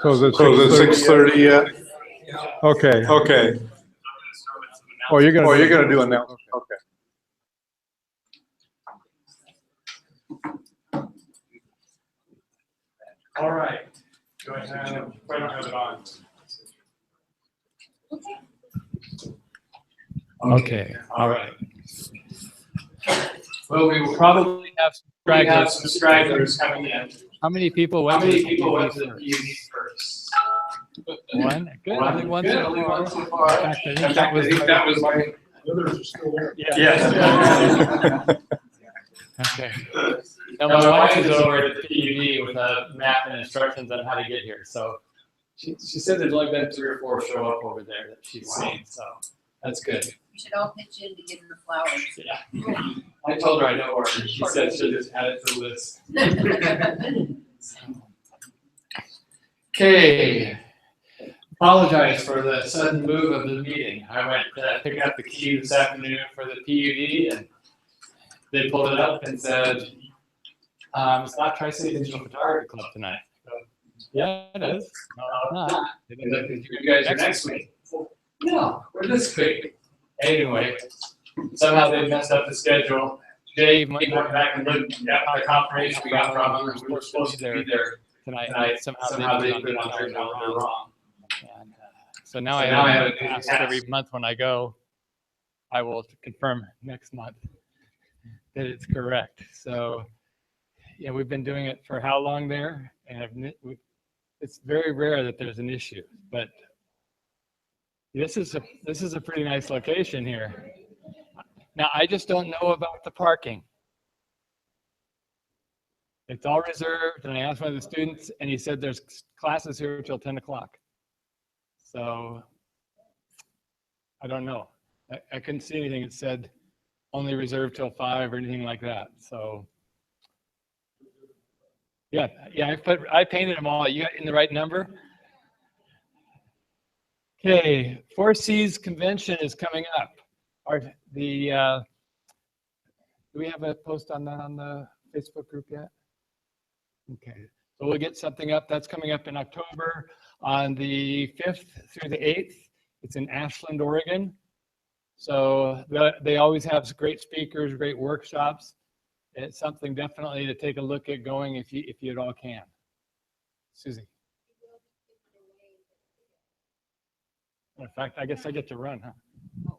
So is it 6:30 yet? Okay. Okay. Oh, you're gonna do announcement. Okay. All right. Do I have it on? Okay. All right. Well, we will probably have some stragglers coming in. How many people went How to many the people went PUD to the first? PUD first? One? Good. Only one so Only far. one so far. In fact, I think I that was my. Others are still there. Yes. okay. Now, my wife is over at the PUD with a map and instructions on how to get here. So she said there's only been 3 or 4 show up over there that she's seen. So that's good. We should all pitch in to get her flowers. Yeah. I told her I know her. She said she'll just add it to the list. Okay. Apologize for the sudden move of the meeting. I went to pick up the key this afternoon for the PUD, and they pulled it up and said, it's not Tri-City Digital Photography Club tonight. So, yeah, it is. No, it's not. You guys are next week. No, we're this week. Anyway, somehow they messed up the schedule. Dave went back and looked at the confirmation we got from them. We were supposed to be there tonight. Somehow they put it on their calendar wrong. And, so now I have to ask every month when I go. I will confirm next month that it's correct. So, yeah, we've been doing it for how long there, and it's very rare that there's an issue. But this is a pretty nice location here. Now I just don't know about the parking. It's all reserved, and I asked one of the students, and he said there's classes here till 10 o'clock. So I don't know. I couldn't see anything that said only reserved till 5 or anything like that. So yeah, I painted them all. You got in the right number? Okay, 4Cs convention is coming up. Do we have a post on that on the Facebook group yet? Okay, so we'll get something up. That's coming up in October on the 5th through the 8th. It's in Ashland, Oregon. So they always have great speakers, great workshops. It's something definitely to take a look at going if you at all can. Susie. In fact, I guess I get to run, huh? Oh,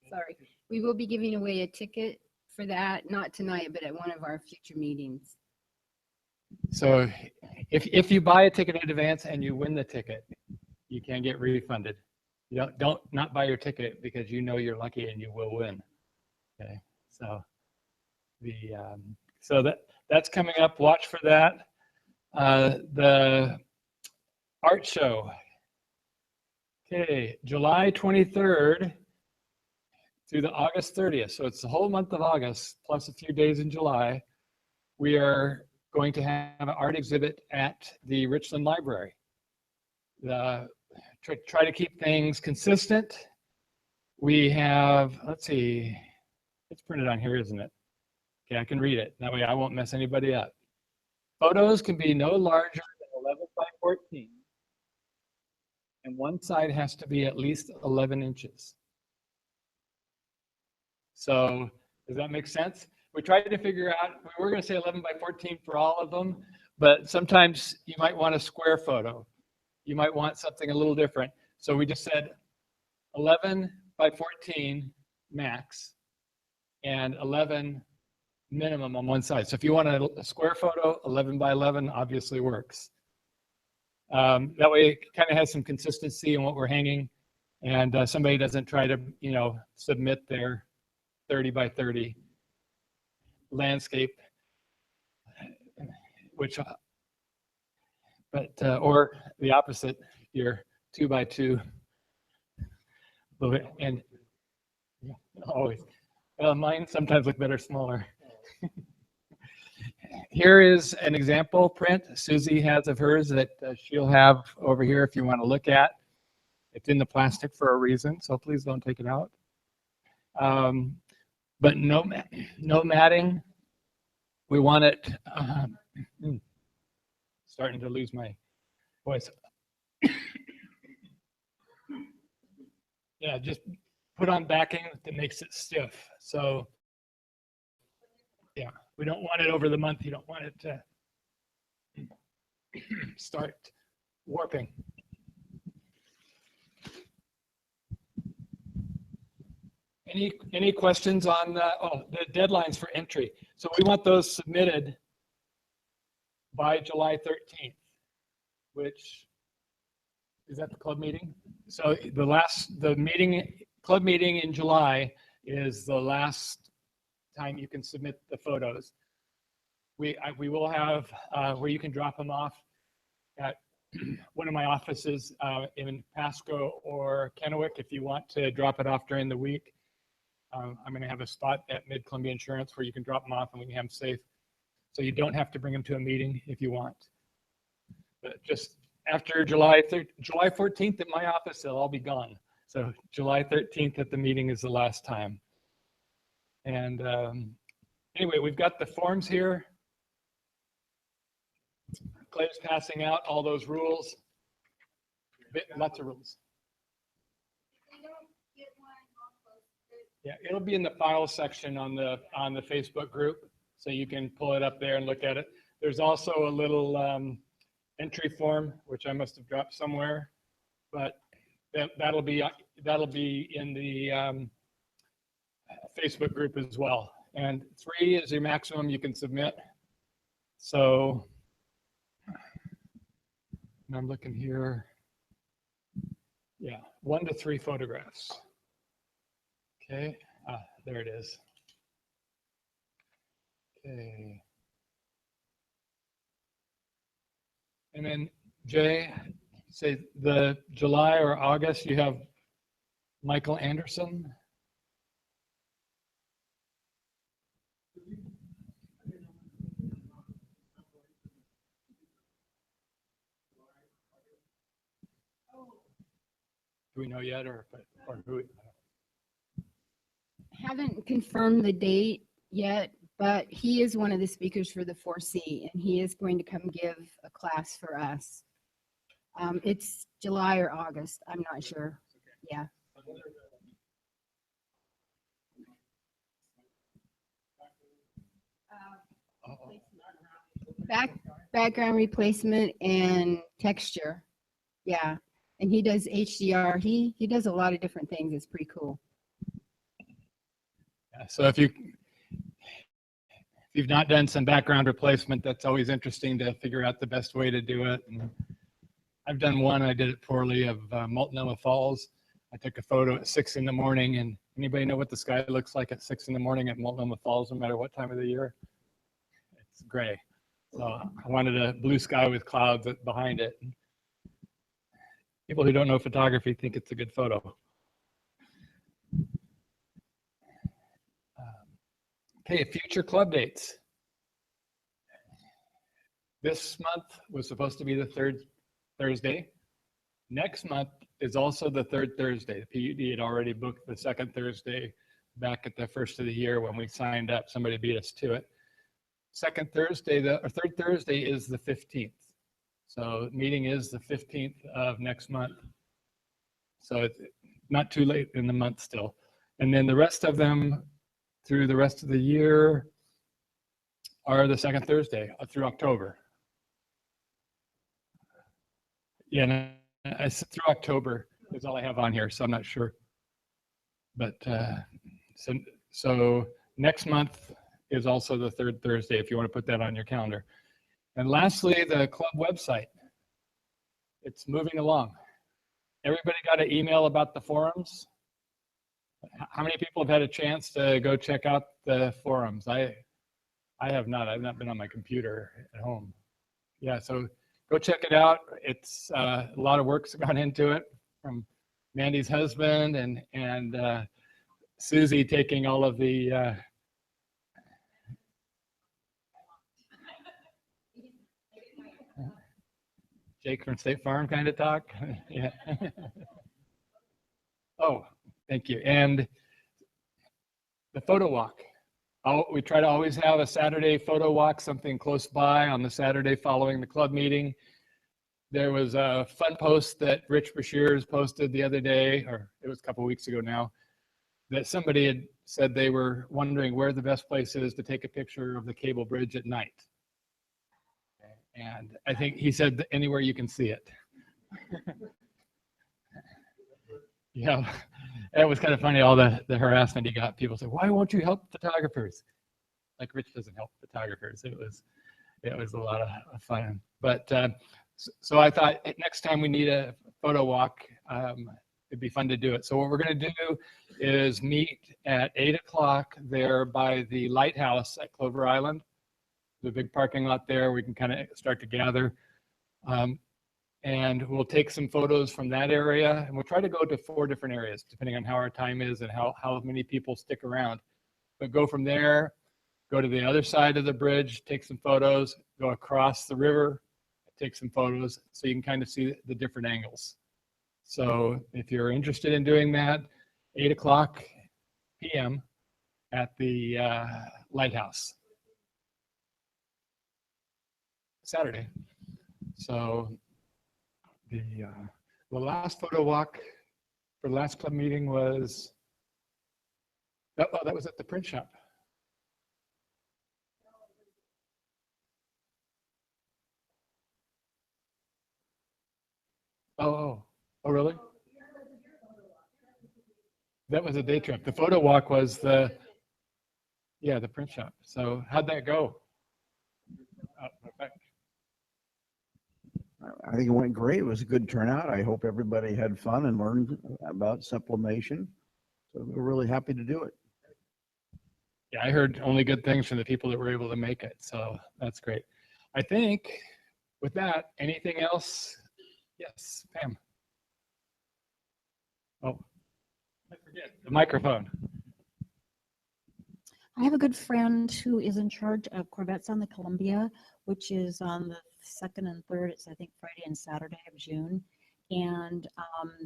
sorry. We will be giving away a ticket for that, not tonight, but at one of our future meetings. So if you buy a ticket in advance and you win the ticket, you can get refunded. You don't not buy your ticket because you know you're lucky and you will win. Okay, so that's coming up. Watch for that. The art show. Okay, July 23rd through the August 30th. So it's the whole month of August plus a few days in July. We are going to have an art exhibit at the Richland Library. Try to keep things consistent. We have, let's see, it's printed on here, isn't it? Okay, I can read it. That way I won't mess anybody up. Photos can be no larger than 11 by 14. And one side has to be at least 11 inches. So does that make sense? We tried to figure out, we were going to say 11 by 14 for all of them, but sometimes you might want a square photo. You might want something a little different. So we just said 11 by 14 max and 11 minimum on one side. So if you want a square photo, 11 by 11 obviously works. That way it kind of has some consistency in what we're hanging, and somebody doesn't try to, submit their 30 by 30 landscape, or the opposite, your 2 by 2, and always. Well, mine sometimes look better smaller. here is an example print Susie has of hers that she'll have over here if you want to look at. It's in the plastic for a reason, so please don't take it out. But no matting. We want it, starting to lose my voice. Yeah, just put on backing that makes it stiff. So yeah, we don't want it over the month. You don't want it to start warping. Any questions on the deadlines for entry? So we want those submitted by July 13th, which is at the club meeting. So the club meeting in July is the last time you can submit the photos. We will have where you can drop them off at one of my offices in Pasco or Kennewick if you want to drop it off during the week. I'm going to have a spot at Mid-Columbia Insurance where you can drop them off and we can have them safe. So you don't have to bring them to a meeting if you want. But just after July 14th at my office, they'll all be gone. So July 13th at the meeting is the last time. And anyway, we've got the forms here. Claire's passing out all those rules. Lots of rules. Yeah, it'll be in the file section on the Facebook group, so you can pull it up there and look at it. There's also a little entry form which I must have dropped somewhere, but that'll be in the Facebook group as well. And 3 is your maximum you can submit. So I'm looking here. Yeah, 1 to 3 photographs. Okay, there it is. Okay. And then Jay, say the July or August, you have Michael Anderson. Do we know yet, or who? Haven't confirmed the date yet, but he is one of the speakers for the 4C, and he is going to come give a class for us. It's July or August. I'm not sure. Yeah. Background replacement and texture. Yeah. And he does HDR. He does a lot of different things. It's pretty cool. Yeah, so if you've not done some background replacement, that's always interesting to figure out the best way to do it. And I've done one, I did it poorly, of Multnomah Falls. I took a photo at 6 in the morning, and anybody know what the sky looks like at 6 in the morning at Multnomah Falls, no matter what time of the year? It's gray. So I wanted a blue sky with clouds behind it. People who don't know photography think it's a good photo. Okay, future club dates. This month was supposed to be the 3rd Thursday. Next month is also the 3rd Thursday. The PUD had already booked the 2nd Thursday back at the first of the year when we signed up. Somebody beat us to it. 3rd Thursday is the 15th. So meeting is the 15th of next month. So it's not too late in the month still. And then the rest of them through the rest of the year are the 2nd Thursday through October. Yeah, no, through October is all I have on here, so I'm not sure. But so next month is also the 3rd Thursday if you want to put that on your calendar. And lastly, the club website. It's moving along. Everybody got an email about the forums? How many people have had a chance to go check out the forums? I have not. I've not been on my computer at home. Yeah, so go check it out. It's a lot of work's gone into it from Mandy's husband and Susie taking all of the Jake from State Farm kind of talk. Yeah. Oh, thank you. And the photo walk. We try to always have a Saturday photo walk, something close by on the Saturday following the club meeting. There was a fun post that Rich Bashir's posted the other day, or it was a couple weeks ago now, that somebody had said they were wondering where the best place is to take a picture of the cable bridge at night. And I think he said that anywhere you can see it. Yeah, it was kind of funny, all the harassment he got. People said, why won't you help photographers? Like Rich doesn't help photographers. It was a lot of fun. But so I thought next time we need a photo walk, it'd be fun to do it. So what we're going to do is meet at 8 o'clock there by the lighthouse at Clover Island. The big parking lot there. We can kind of start to gather. And we'll take some photos from that area, and we'll try to go to 4 different areas, depending on how our time is and how many people stick around. But go from there, go to the other side of the bridge, take some photos, go across the river, take some photos, so you can kind of see the different angles. So if you're interested in doing that, 8 o'clock p.m. at the lighthouse. Saturday. So the last photo walk for the last club meeting was, that was at the print shop. Oh, really? That was a day trip. The photo walk was the print shop. So how'd that go? Oh, perfect. I think it went great. It was a good turnout. I hope everybody had fun and learned about sublimation. So we're really happy to do it. Yeah, I heard only good things from the people that were able to make it. So that's great. I think with that, anything else? Yes, Pam. Oh, I forget the microphone. I have a good friend who is in charge of Corvettes on the Columbia, which is on the 2nd and 3rd. It's, I think, Friday and Saturday of June. And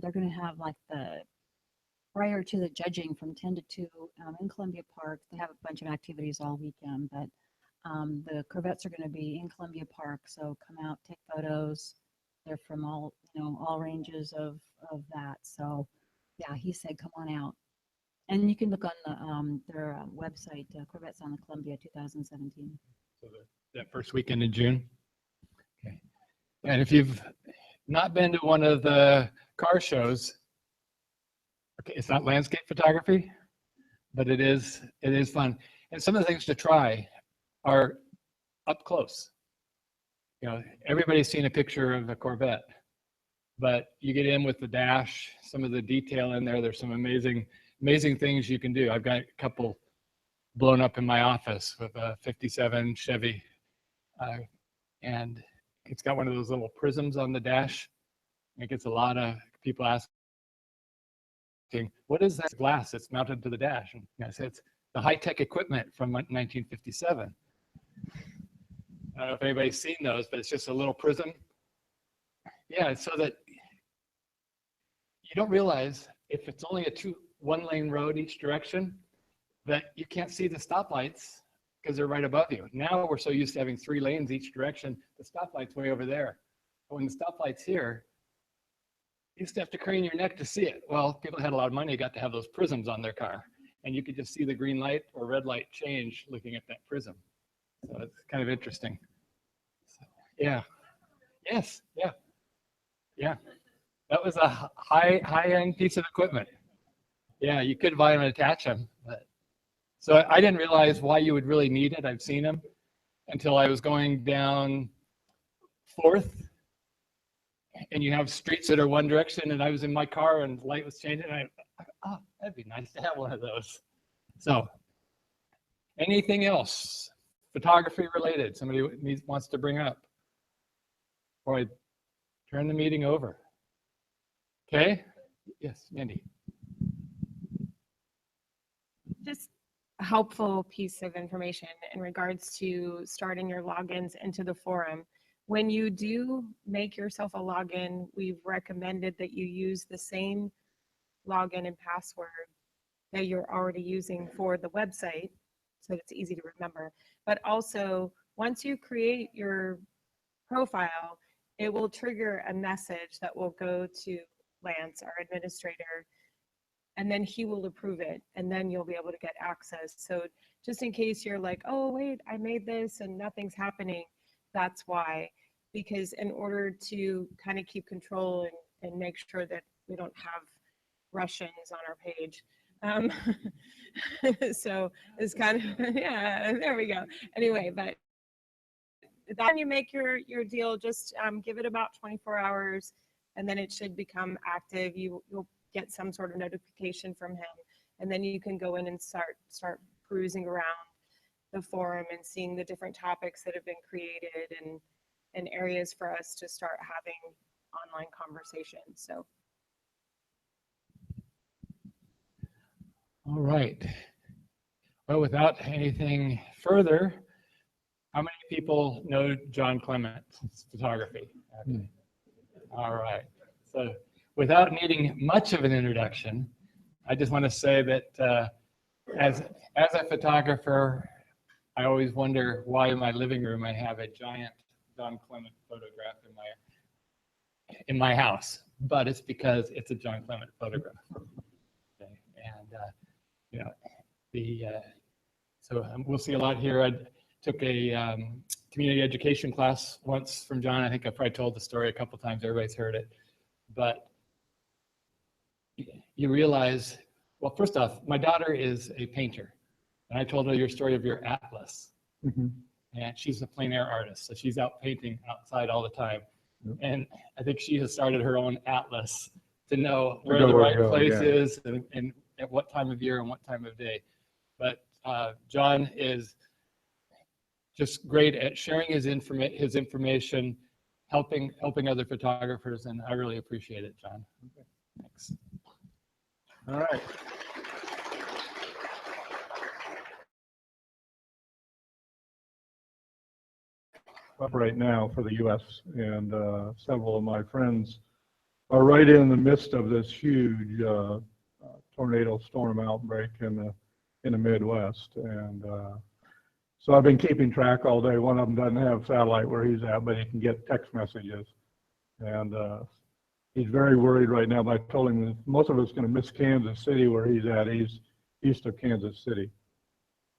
they're going to have like prior to the judging from 10 to 2 in Columbia Park. They have a bunch of activities all weekend, but the Corvettes are going to be in Columbia Park. So come out, take photos. They're from all ranges of that. So yeah, he said, come on out. And you can look on their website, Corvettes on the Columbia 2017. So that first weekend in June. Okay. And if you've not been to one of the car shows, okay, it's not landscape photography, but it is fun. And some of the things to try are up close. You know, everybody's seen a picture of a Corvette, but you get in with the dash, some of the detail in there. There's some amazing things you can do. I've got a couple blown up in my office with a 57 Chevy, and it's got one of those little prisms on the dash. It gets a lot of people asking, what is that glass that's mounted to the dash? And I said, it's the high-tech equipment from 1957. I don't know if anybody's seen those, but it's just a little prism. Yeah, so that you don't realize if it's only a one-lane road each direction, that you can't see the stoplights because they're right above you. Now we're so used to having 3 lanes each direction, the stoplight's way over there. But when the stoplight's here, you used to have to crane your neck to see it. Well, people had a lot of money, got to have those prisms on their car, and you could just see the green light or red light change looking at that prism. So it's kind of interesting. So, yeah. Yes. Yeah. Yeah. That was a high-end piece of equipment. Yeah, you could buy them and attach them. But so I didn't realize why you would really need it. I've seen them until I was going down 4th, and you have streets that are one direction, and I was in my car and the light was changing. And oh, that'd be nice to have one of those. So anything else photography related somebody wants to bring up before I turn the meeting over? Okay. Yes, Mandy. Just a helpful piece of information in regards to starting your logins into the forum. When you do make yourself a login, we've recommended that you use the same login and password that you're already using for the website, so that it's easy to remember. But also, once you create your profile, it will trigger a message that will go to Lance, our administrator, and then he will approve it, and then you'll be able to get access. So just in case you're like, oh, wait, I made this and nothing's happening, that's why. Because in order to kind of keep control and make sure that we don't have Russians on our page. So it's kind of, yeah, there we go. Anyway, but then you make your deal, just give it about 24 hours, and then it should become active. You'll get some sort of notification from him, and then you can go in and start perusing around the forum and seeing the different topics that have been created and areas for us to start having online conversations. So. All right. Well, without anything further, how many people know John Clement's photography? Okay. All right. So without needing much of an introduction, I just want to say that as a photographer, I always wonder why in my living room I have a giant John Clement photograph in my house, but it's because it's a John Clement photograph. Okay. And you know, so we'll see a lot here. I took a community education class once from John. I think I probably told the story a couple times. Everybody's heard it, but you realize, well, first off, my daughter is a painter, and I told her your story of your atlas. Mm-hmm. And she's a plein air artist, so she's out painting outside all the time. Yep. And I think she has started her own atlas to know where the right place is and at what time of year and what time of day. But John is just great at sharing his information, helping other photographers, and I really appreciate it, John. Okay. Thanks. All right. Up right now for the U.S. and several of my friends are right in the midst of this huge tornado storm outbreak in the Midwest, and so I've been keeping track all day. One of them doesn't have satellite where he's at, but he can get text messages, and he's very worried right now. But I told him that most of us going to miss Kansas City where he's at. He's east of Kansas City.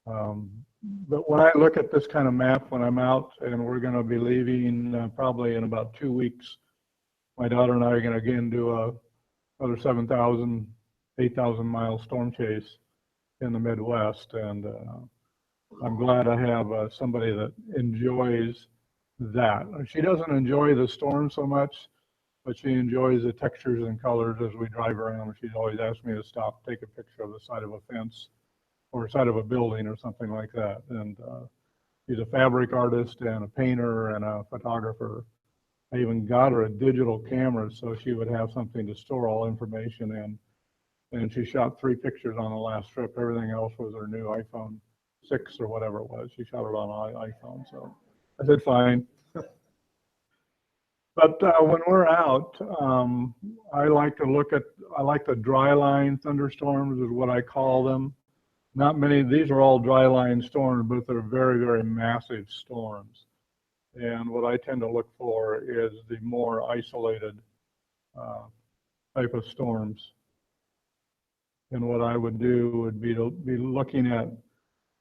But when I look at this kind of map when I'm out, and we're going to be leaving probably in about 2 weeks, my daughter and I are going to again do another 7,000, 8,000 mile storm chase in the Midwest. And I'm glad I have somebody that enjoys that. She doesn't enjoy the storm so much, but she enjoys the textures and colors as we drive around. She's always asked me to stop, take a picture of the side of a fence or side of a building or something like that. And she's a fabric artist and a painter and a photographer. I even got her a digital camera so she would have something to store all information in. And she shot 3 pictures on the last trip. Everything else was her new iPhone 6 or whatever it was. She shot it on an iPhone. So I said, fine. But when we're out, I like the dry line thunderstorms is what I call them. Not many, these are all dry line storms, but they're very, very massive storms. And what I tend to look for is the more isolated type of storms. And what I would do would be to be looking at,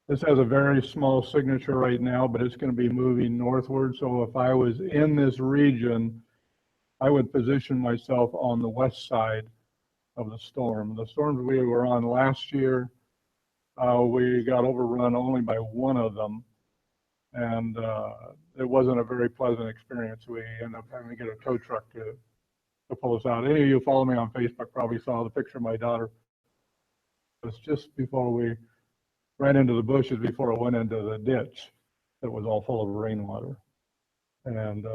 this has a very small signature right now, but it's going to be moving northward. So if I was in this region, I would position myself on the west side of the storm. The storms we were on last year, we got overrun only by one of them, and it wasn't a very pleasant experience. We ended up having to get a tow truck to pull us out. Any of you who follow me on Facebook probably saw the picture of my daughter. It was just before we ran into the bushes, before it went into the ditch that was all full of rainwater. And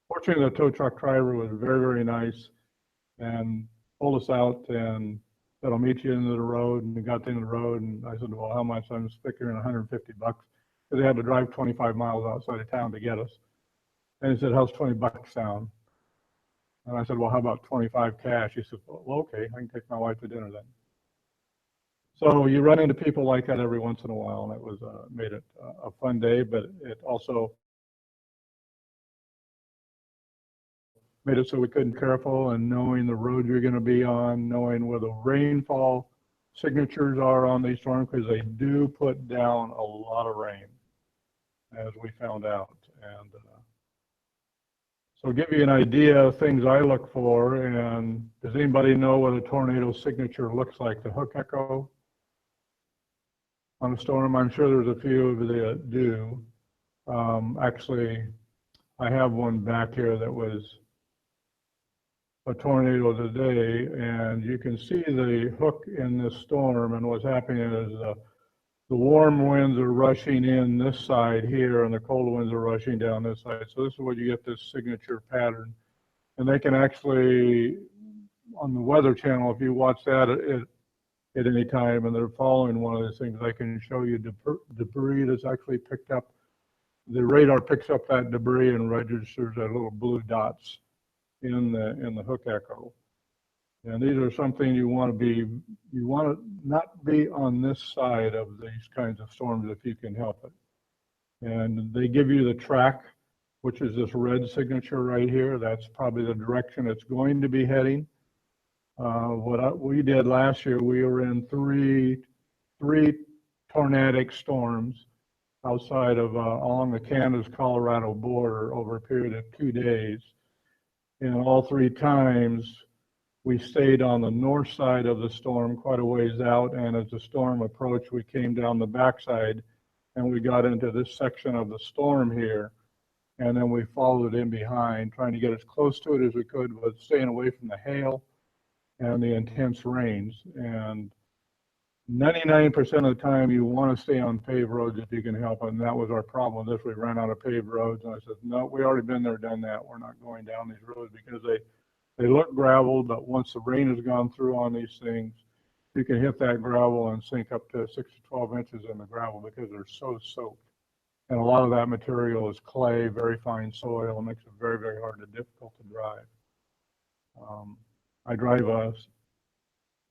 fortunately, the tow truck driver was very, very nice and pulled us out and said, I'll meet you into the road. And we got to the end of the road, and I said, well, how much? I'm figuring $150 because they had to drive 25 miles outside of town to get us. And he said, how's $20 sound? And I said, well, how about 25 cash? He said, well, okay, I can take my wife to dinner then. So you run into people like that every once in a while, and it was made it a fun day, but it also made it so we couldn't be careful, and knowing the road you're going to be on, knowing where the rainfall signatures are on these storms, because they do put down a lot of rain, as we found out. And so give you an idea of things I look for. And does anybody know what a tornado signature looks like? The hook echo on a storm? I'm sure there's a few of you that do. Actually, I have one back here that was a tornado today, and you can see the hook in this storm. And what's happening is the warm winds are rushing in this side here, and the cold winds are rushing down this side. So this is where you get this signature pattern. And they can actually, on the Weather Channel, if you watch that at any time, and they're following one of these things, they can show you debris that's actually picked up. The radar picks up that debris and registers that little blue dots in the hook echo. And these are something you want to not be on this side of these kinds of storms if you can help it. And they give you the track, which is this red signature right here. That's probably the direction it's going to be heading. We did last year, we were in three tornadic storms outside of along the Kansas-Colorado border over a period of 2 days. And all 3 times we stayed on the north side of the storm quite a ways out, and as the storm approached, we came down the backside and we got into this section of the storm here, and then we followed in behind, trying to get as close to it as we could, but staying away from the hail and the intense rains. And 99% of the time you want to stay on paved roads if you can help it, and that was our problem with this. We ran out of paved roads, and I said, no, we already been there, done that. We're not going down these roads because they look gravel, but once the rain has gone through on these things, you can hit that gravel and sink up to 6 to 12 inches in the gravel because they're so soaked. And a lot of that material is clay, very fine soil, and makes it very, very hard and difficult to drive. I drive a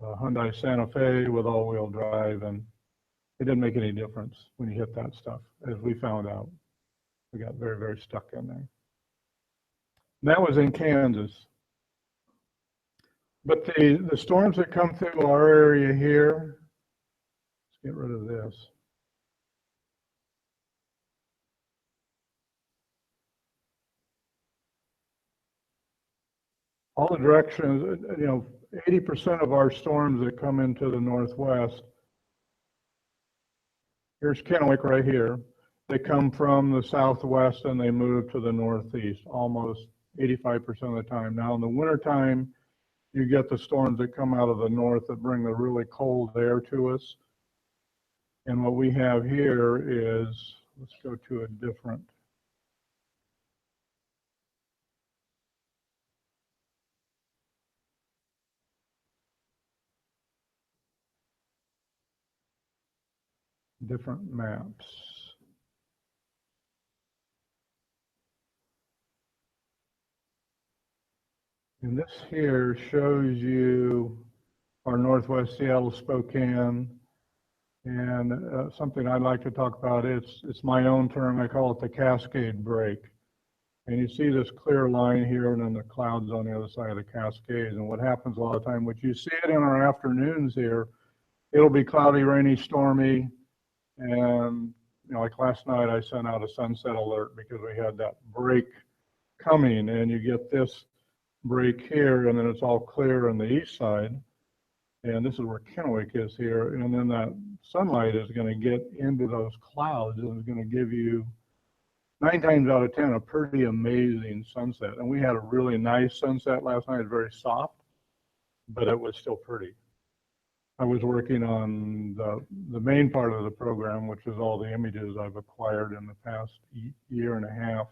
Hyundai Santa Fe with all-wheel drive, and it didn't make any difference when you hit that stuff, as we found out. We got very, very stuck in there. And that was in Kansas. But the storms that come through our area here, let's get rid of this. All the directions, 80% of our storms that come into the Northwest, here's Kennewick right here. They come from the Southwest and they move to the Northeast almost 85% of the time. Now in the wintertime, you get the storms that come out of the north that bring the really cold air to us. And what we have here is, let's go to a different. Different maps. And this here shows you our Northwest Seattle, Spokane, and something I'd like to talk about. It's my own term. I call it the Cascade Break. And you see this clear line here, and then the clouds on the other side of the Cascades. And what happens a lot of time, which you see it in our afternoons here, it'll be cloudy, rainy, stormy, and like last night, I sent out a sunset alert because we had that break coming, and you get this break here, and then it's all clear on the east side. And this is where Kennewick is here. And then that sunlight is going to get into those clouds and is going to give you 9 times out of 10 a pretty amazing sunset. And we had a really nice sunset last night. It was very soft, but it was still pretty. I was working on the main part of the program, which is all the images I've acquired in the past year and a half,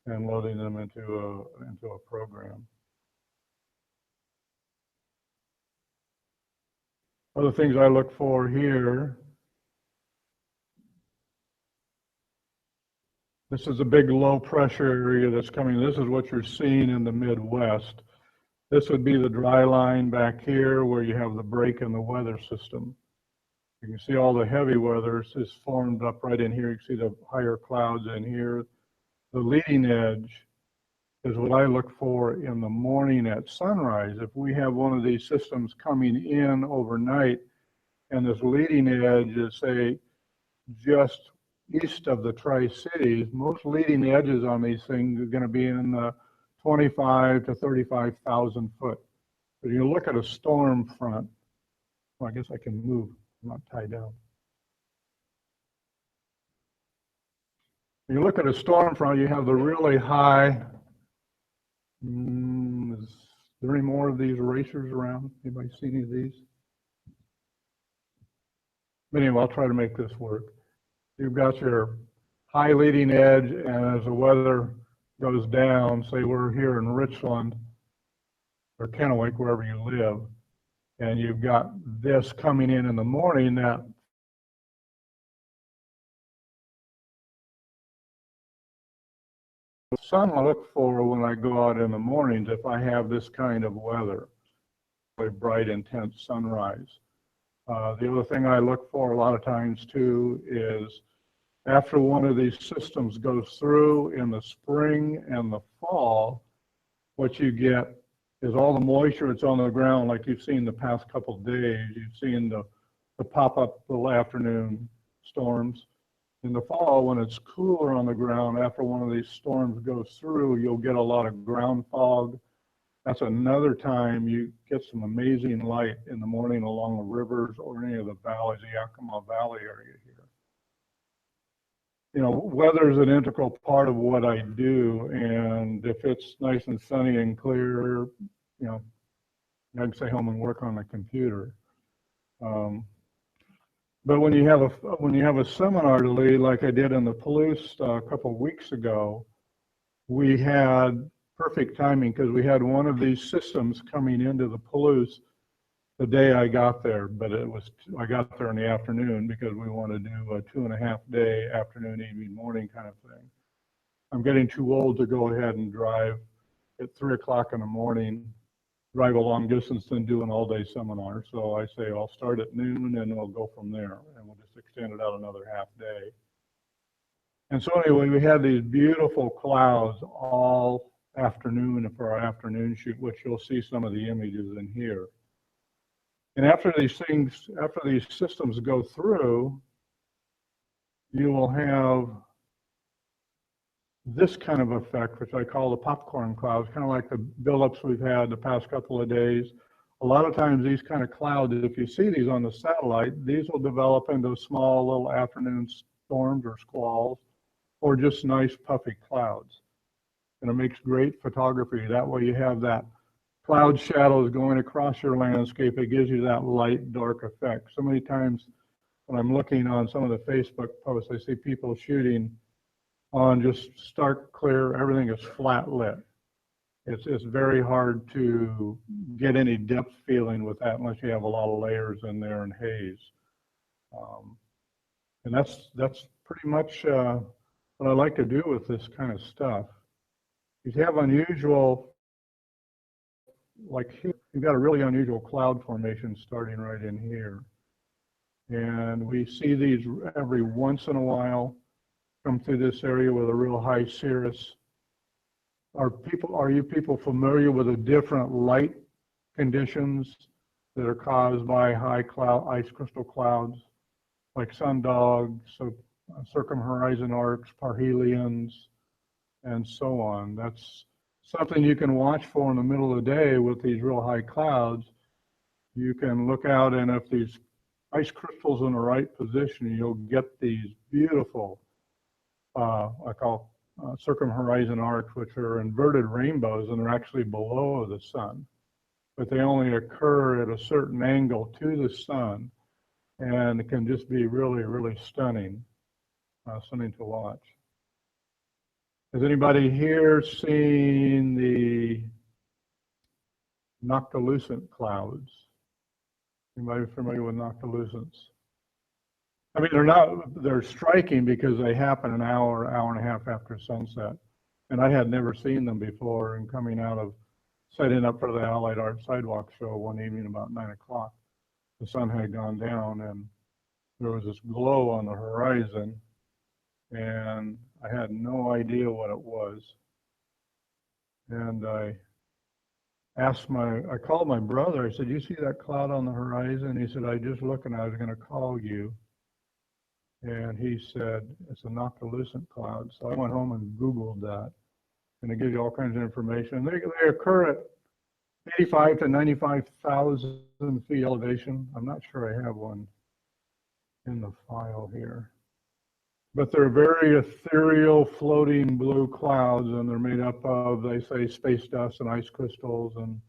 and loading them into a program. Other things I look for here. This is a big low pressure area that's coming. This is what you're seeing in the Midwest. This would be the dry line back here where you have the break in the weather system. You can see all the heavy weather is formed up right in here. You can see the higher clouds in here. The leading edge is what I look for in the morning at sunrise. If we have one of these systems coming in overnight and this leading edge is, say, just east of the Tri-Cities, most leading edges on these things are going to be in the 25 to 35,000 foot. But you look at a storm front, well, I guess I can move, I'm not tied down. You look at a storm front, you have the really high, is there any more of these erasers around? Anybody see any of these? But anyway, I'll try to make this work. You've got your high leading edge, and as the weather goes down, say we're here in Richland or Kennewick, wherever you live, and you've got this coming in the morning, that the sun I look for when I go out in the mornings if I have this kind of weather, a bright, intense sunrise. The other thing I look for a lot of times too is after one of these systems goes through in the spring and the fall, what you get is all the moisture that's on the ground, like you've seen the past couple of days. You've seen the pop-up little afternoon storms. In the fall, when it's cooler on the ground, after one of these storms goes through, you'll get a lot of ground fog. That's another time you get some amazing light in the morning along the rivers or any of the valleys, the Yakima Valley area here. You know, weather is an integral part of what I do, and if it's nice and sunny and clear, you know, I can stay home and work on the computer. But when you have a seminar to lead, like I did in the Palouse a couple of weeks ago, we had perfect timing because we had one of these systems coming into the Palouse the day I got there, but I got there in the afternoon because we want to do a 2.5 day afternoon, evening, morning kind of thing. I'm getting too old to go ahead and drive at 3 o'clock in the morning, drive a long distance and do an all-day seminar. So I say I'll start at noon and we'll go from there, and we'll just extend it out another half day. And so anyway, we had these beautiful clouds all afternoon for our afternoon shoot, which you'll see some of the images in here. And after these systems go through, you will have this kind of effect, which I call the popcorn clouds, kind of like the buildups we've had the past couple of days. A lot of times these kind of clouds, if you see these on the satellite, these will develop into small little afternoon storms or squalls, or just nice puffy clouds. And it makes great photography. That way you have that cloud shadows going across your landscape. It gives you that light, dark effect. So many times when I'm looking on some of the Facebook posts, I see people shooting on just stark clear, everything is flat lit. It's very hard to get any depth feeling with that unless you have a lot of layers in there and haze. And that's pretty much what I like to do with this kind of stuff. You have unusual, like here, you've got a really unusual cloud formation starting right in here. And we see these every once in a while come through this area with a real high cirrus. Are you people familiar with the different light conditions that are caused by high ice crystal clouds, like sundogs, circumhorizon arcs, parhelions, and so on? That's something you can watch for in the middle of the day with these real high clouds. You can look out, and if these ice crystals in the right position, you'll get these beautiful, I call circumhorizon arcs, which are inverted rainbows, and they're actually below the sun, but they only occur at a certain angle to the sun, and it can just be really, really stunning, something to watch. Has anybody here seen the noctilucent clouds? Anybody familiar with noctilucents? I mean, they're striking because they happen an hour, hour and a half after sunset. And I had never seen them before, and coming out of setting up for the Allied Art Sidewalk show one evening about 9 o'clock, the sun had gone down and there was this glow on the horizon, and I had no idea what it was. And I called my brother. I said, "You see that cloud on the horizon?" He said, "I just looked and I was going to call you." And he said, "It's a noctilucent cloud." So I went home and Googled that, and it gives you all kinds of information. They occur at 85 to 95,000 feet elevation. I'm not sure I have one in the file here. But they're very ethereal, floating blue clouds, and they're made up of, they say, space dust and ice crystals and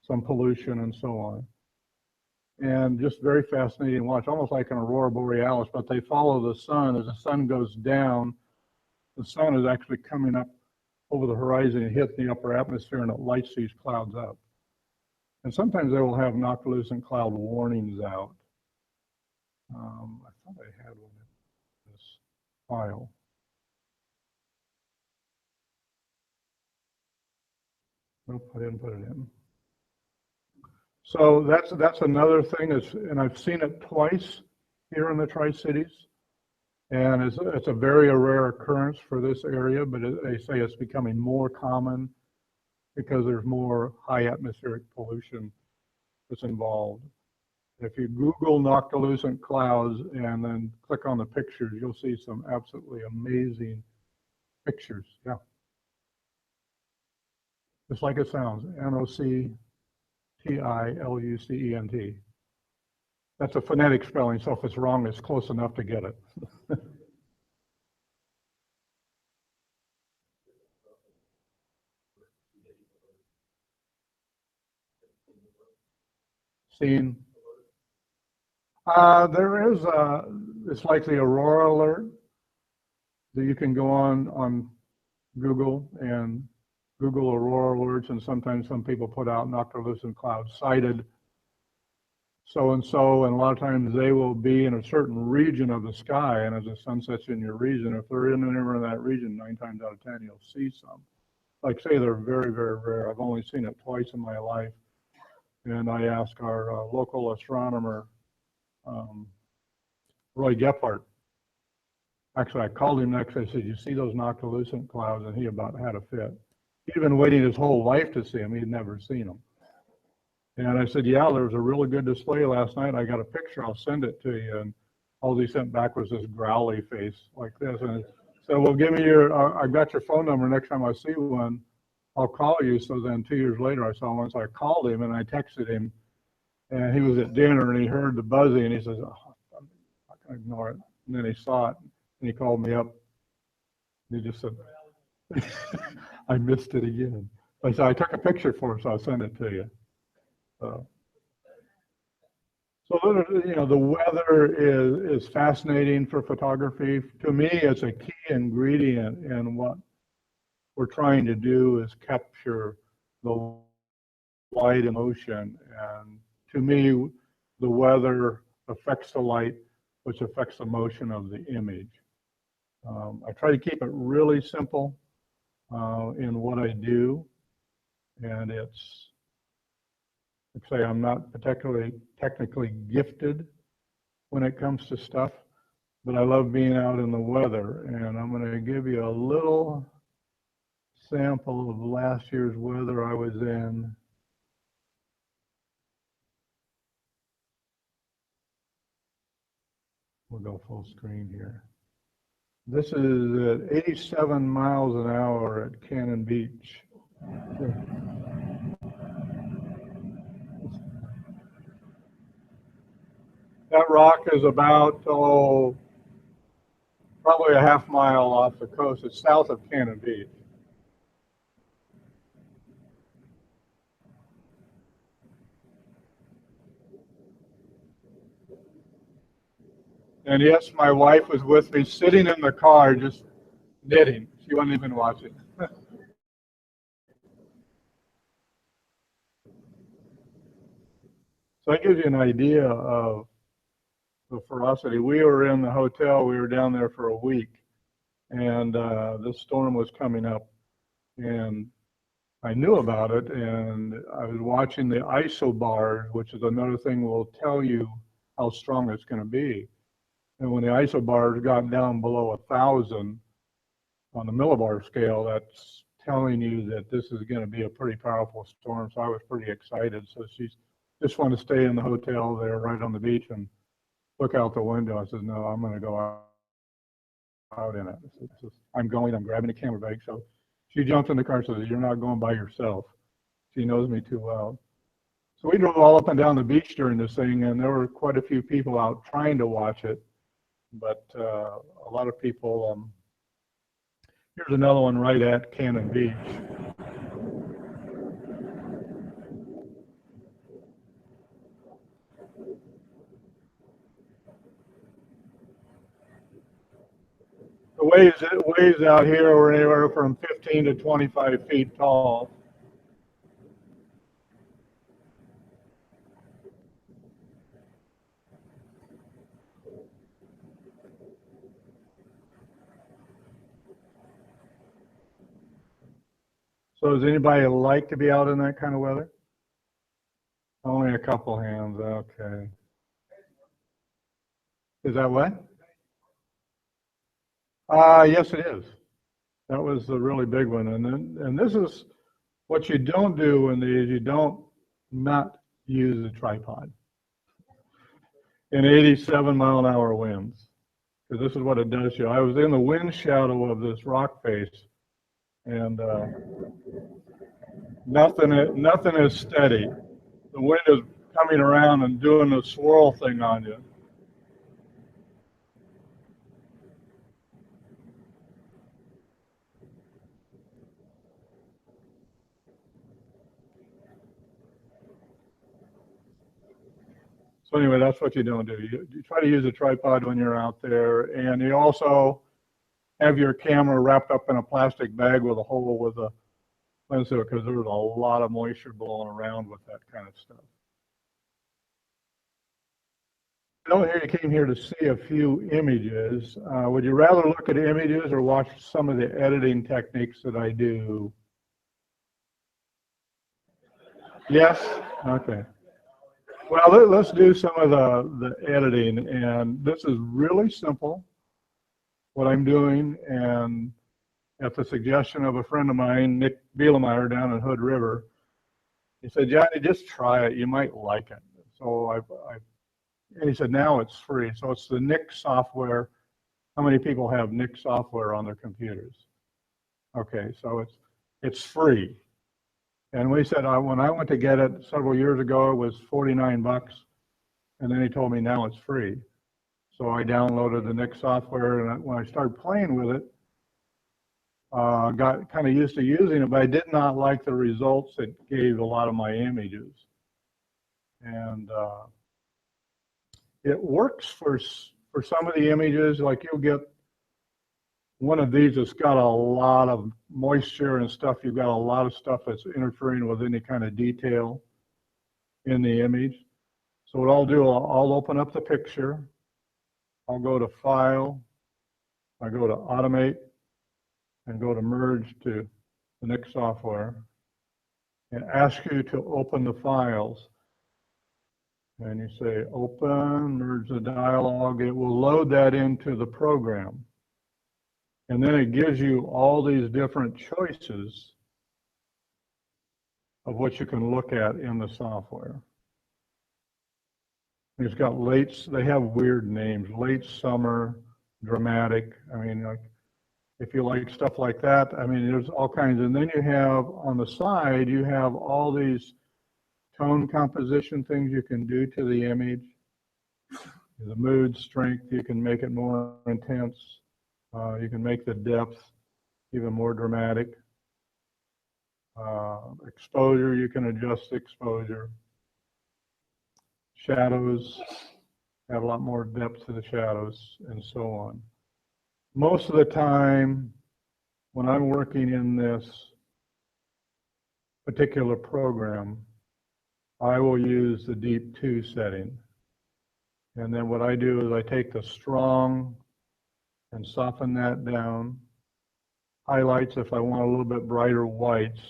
some pollution and so on. And just very fascinating to watch, almost like an aurora borealis, but they follow the sun. As the sun goes down, the sun is actually coming up over the horizon and hitting the upper atmosphere, and it lights these clouds up. And sometimes they will have noctilucent cloud warnings out. I thought I had one in this file. Nope, I didn't put it in. So that's another thing, and I've seen it twice here in the Tri-Cities, and it's a very rare occurrence for this area, but they say it's becoming more common because there's more high atmospheric pollution that's involved. If you Google noctilucent clouds and then click on the pictures, you'll see some absolutely amazing pictures. Yeah. Just like it sounds, Noctilucent. That's a phonetic spelling, so if it's wrong, it's close enough to get it. Seen. There is it's like the aurora alert that you can go on Google and Google aurora alerts, and sometimes some people put out noctilucent clouds sighted so-and-so, and a lot of times they will be in a certain region of the sky, and as the sun sets in your region, if they're in that region, 9 times out of 10, you'll see some. Like say they're very, very rare. I've only seen it twice in my life, and I asked our local astronomer, Roy Gephardt. Actually, I called him next. I said, "You see those noctilucent clouds?" And he about had a fit. He'd been waiting his whole life to see them. He'd never seen them. And I said, "Yeah, there was a really good display last night. I got a picture. I'll send it to you." And all he sent back was this growly face like this. And so, "Well, give me I've got your phone number. Next time I see one, I'll call you." So then 2 years later, I saw one. So I called him and I texted him. And he was at dinner and he heard the buzzing. And he says, "Oh, I'm not going to ignore it." And then he saw it and he called me up. And he just said, "I missed it again." I said, "I took a picture for it, so I'll send it to you." So you know, the weather is fascinating for photography. To me, it's a key ingredient in what we're trying to do is capture the light in motion. And to me, the weather affects the light, which affects the motion of the image. I try to keep it really simple in what I do, and it's, like I say, I'm not particularly technically gifted when it comes to stuff, but I love being out in the weather. And I'm going to give you a little sample of last year's weather I was in. We'll go full screen here. This is at 87 miles an hour at Cannon Beach. That rock is about, probably a half mile off the coast. It's south of Cannon Beach. And yes, my wife was with me sitting in the car just knitting. She wasn't even watching. So that gives you an idea of the ferocity. We were in the hotel, we were down there for a week, and this storm was coming up, and I knew about it, and I was watching the isobars, which is another thing will tell you how strong it's going to be. And when the isobars got down below 1,000 on the millibar scale, that's telling you that this is going to be a pretty powerful storm. So I was pretty excited. So she just wanted to stay in the hotel there right on the beach and look out the window. I said, no, I'm going to go out in it. I said, I'm grabbing a camera bag. So she jumped in the car and said, you're not going by yourself. She knows me too well. So we drove all up and down the beach during this thing, and there were quite a few people out trying to watch it. But a lot of people, here's another one right at Cannon Beach. The waves out here were anywhere from 15 to 25 feet tall. So does anybody like to be out in that kind of weather? Only a couple hands, okay. Is that what? Yes, it is. That was the really big one. And this is what you don't do in these, you don't not use a tripod in 87-mile-an-hour winds, because this is what it does to you. I was in the wind shadow of this rock face, and nothing is steady. The wind is coming around and doing a swirl thing on you. So anyway, that's what you don't do. You try to use a tripod when you're out there, and you also have your camera wrapped up in a plastic bag with a hole with a lens to it, because there's a lot of moisture blowing around with that kind of stuff. I know you came here to see a few images. Would you rather look at images or watch some of the editing techniques that I do? Yes? Okay. Well, let's do some of the editing, and this is really simple, what I'm doing, and at the suggestion of a friend of mine, Nik Bielemeyer down in Hood River, he said, Johnny, just try it, you might like it. So and he said, now it's free. So it's the Nik software. How many people have Nik software on their computers? Okay, so it's free. And we said, when I went to get it several years ago, it was 49 bucks. And then he told me now it's free. So I downloaded the Nik software, and when I started playing with it, got kind of used to using it, but I did not like the results it gave a lot of my images. And it works for some of the images, like you'll get one of these that's got a lot of moisture and stuff. You've got a lot of stuff that's interfering with any kind of detail in the image. So what I'll do, I'll open up the picture. I'll go to File. I go to Automate and go to Merge to the Nik software and ask you to open the files. And you say Open, merge the dialog. It will load that into the program. And then it gives you all these different choices of what you can look at in the software. It's got they have weird names, late summer, dramatic. I mean, like, if you like stuff like that, I mean, there's all kinds. And then you have on the side, you have all these tone composition things you can do to the image. The mood, strength, you can make it more intense. You can make the depth even more dramatic. Exposure, you can adjust the exposure. Shadows, have a lot more depth to the shadows, and so on. Most of the time, when I'm working in this particular program, I will use the Deep 2 setting. And then what I do is I take the strong and soften that down. Highlights, if I want a little bit brighter whites,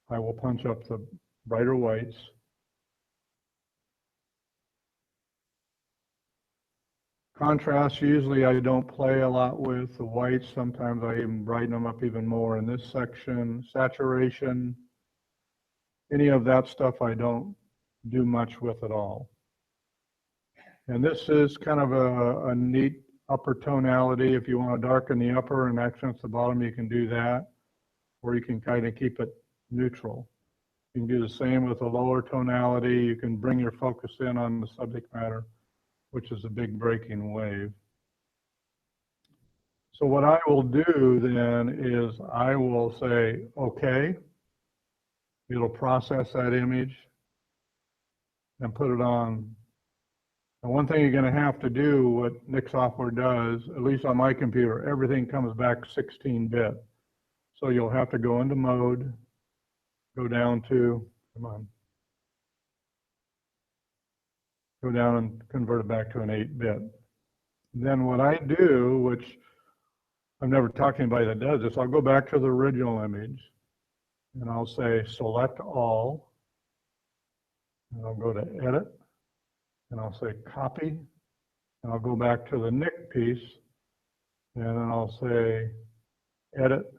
I will punch up the brighter whites. Contrast, usually I don't play a lot with the whites. Sometimes I even brighten them up even more in this section. Saturation, any of that stuff I don't do much with at all. And this is kind of a neat upper tonality. If you want to darken the upper and accent the bottom, you can do that. Or you can kind of keep it neutral. You can do the same with a lower tonality. You can bring your focus in on the subject matter, which is a big breaking wave. So what I will do then is I will say, okay, it'll process that image and put it on. And one thing you're going to have to do, what Nik software does, at least on my computer, everything comes back 16-bit. So you'll have to go into mode, go down to, come on, go down and convert it back to an 8-bit. Then what I do, which I've never talked to anybody that does this, I'll go back to the original image and I'll say select all, and I'll go to edit, and I'll say copy, and I'll go back to the Nik piece, and then I'll say edit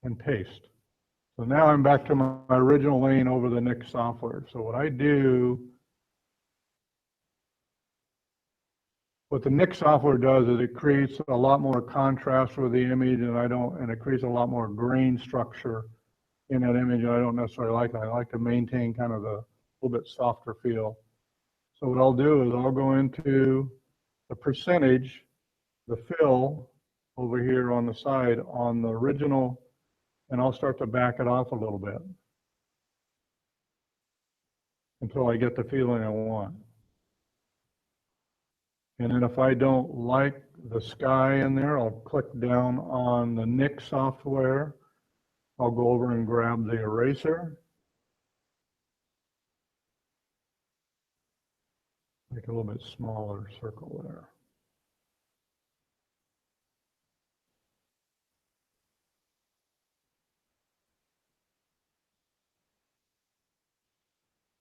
and paste. So now I'm back to my original lane over the Nik software. So what I do, what the Nik software does is it creates a lot more contrast with the image, and it creates a lot more grain structure in that image, and I don't necessarily like that. I like to maintain kind of a little bit softer feel. So what I'll do is I'll go into the percentage, the fill over here on the side on the original, and I'll start to back it off a little bit until I get the feeling I want. And then if I don't like the sky in there, I'll click down on the Nik software. I'll go over and grab the eraser. Make a little bit smaller circle there.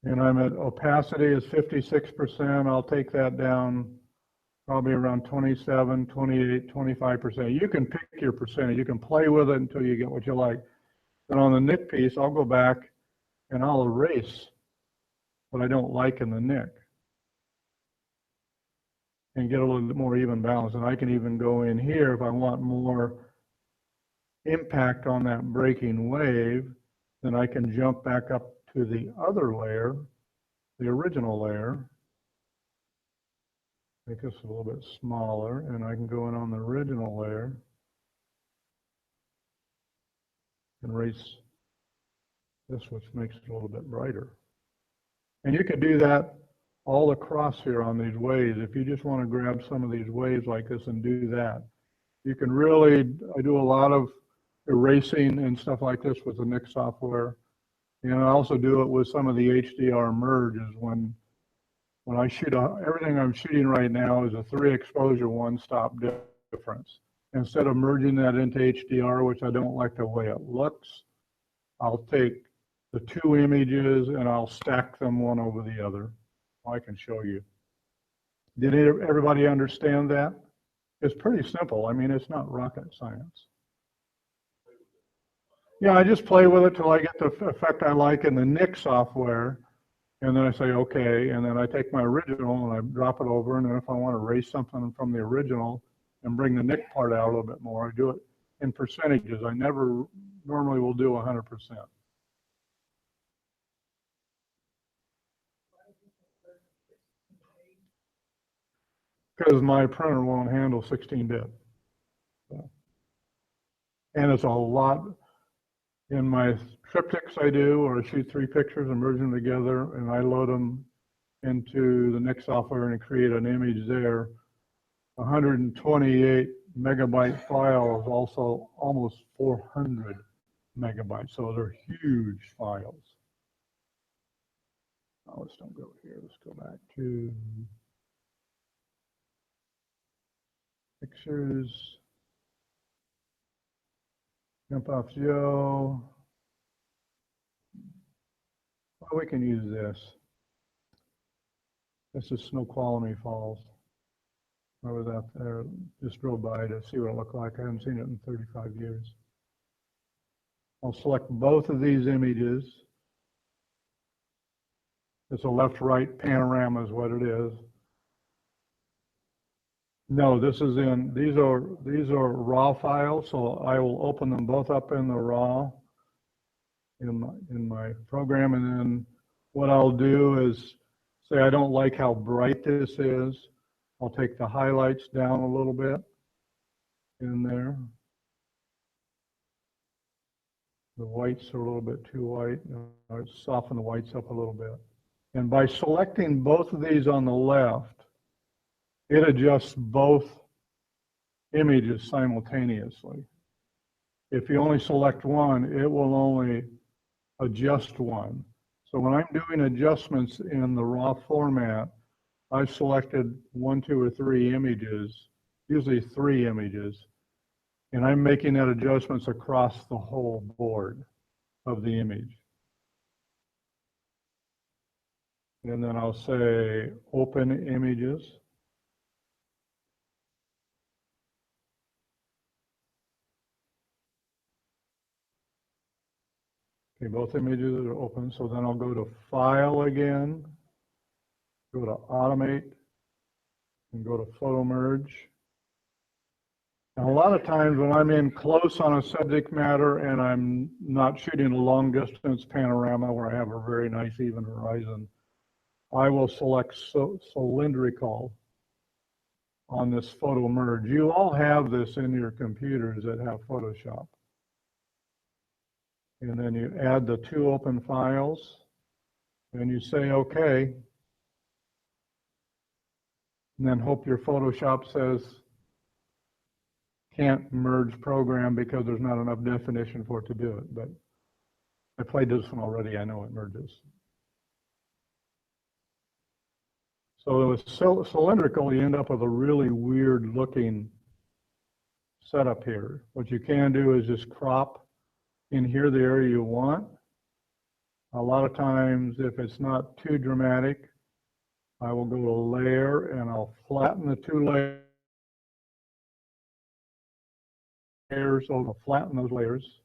And I'm at opacity is 56%. I'll take that down probably around 27, 28, 25%. You can pick your percentage. You can play with it until you get what you like. Then on the Nik piece, I'll go back and I'll erase what I don't like in the Nik and get a little bit more even balance. And I can even go in here if I want more impact on that breaking wave, then I can jump back up to the other layer, the original layer, make this a little bit smaller, and I can go in on the original layer and erase this, which makes it a little bit brighter. And you can do that all across here on these waves. If you just want to grab some of these waves like this and do that, you can really, I do a lot of erasing and stuff like this with the Nik software. And I also do it with some of the HDR merges when I shoot, everything I'm shooting right now is a 3 exposure, 1 stop difference. Instead of merging that into HDR, which I don't like the way it looks, I'll take the 2 images and I'll stack them one over the other. I can show you. Did everybody understand that? It's pretty simple. I mean, it's not rocket science. Yeah, I just play with it till I get the effect I like in the Nik software. And then I say, okay, and then I take my original and I drop it over, and then if I want to erase something from the original and bring the Nik part out a little bit more, I do it in percentages. I never normally will do 100%. Because my printer won't handle 16-bit. So. And it's a lot. In my triptychs I do, or I shoot 3 pictures and merge them together, and I load them into the Nik software and create an image there. 128 megabyte file is also almost 400 megabytes, so they're huge files. Oh, let's don't go here. Let's go back to pictures. Jump off Joe. Well, we can use this. This is Snoqualmie Falls. I was out there, just drove by to see what it looked like. I haven't seen it in 35 years. I'll select both of these images. It's a left-right panorama is what it is. No, this is in, these are raw files, so I will open them both up in the raw in my program, and then what I'll do is say I don't like how bright this is. I'll take the highlights down a little bit in there. The whites are a little bit too white. I'll soften the whites up a little bit. And by selecting both of these on the left, it adjusts both images simultaneously. If you only select one, it will only adjust one. So when I'm doing adjustments in the raw format, I've selected 1, 2, or 3 images, usually 3 images, and I'm making that adjustments across the whole board of the image. And then I'll say open images. Okay, both images are open, so then I'll go to File again, go to Automate, and go to Photo Merge. And a lot of times when I'm in close on a subject matter and I'm not shooting a long distance panorama where I have a very nice even horizon, I will select cylindrical on this Photo Merge. You all have this in your computers that have Photoshop. And then you add the 2 open files and you say OK. And then hope your Photoshop says can't merge program because there's not enough definition for it to do it. But I played this one already, I know it merges. So with cylindrical, you end up with a really weird looking setup here. What you can do is just crop in here the area you want. A lot of times, if it's not too dramatic, I will go to layer and I'll flatten the 2 layers, so I'll flatten those layers.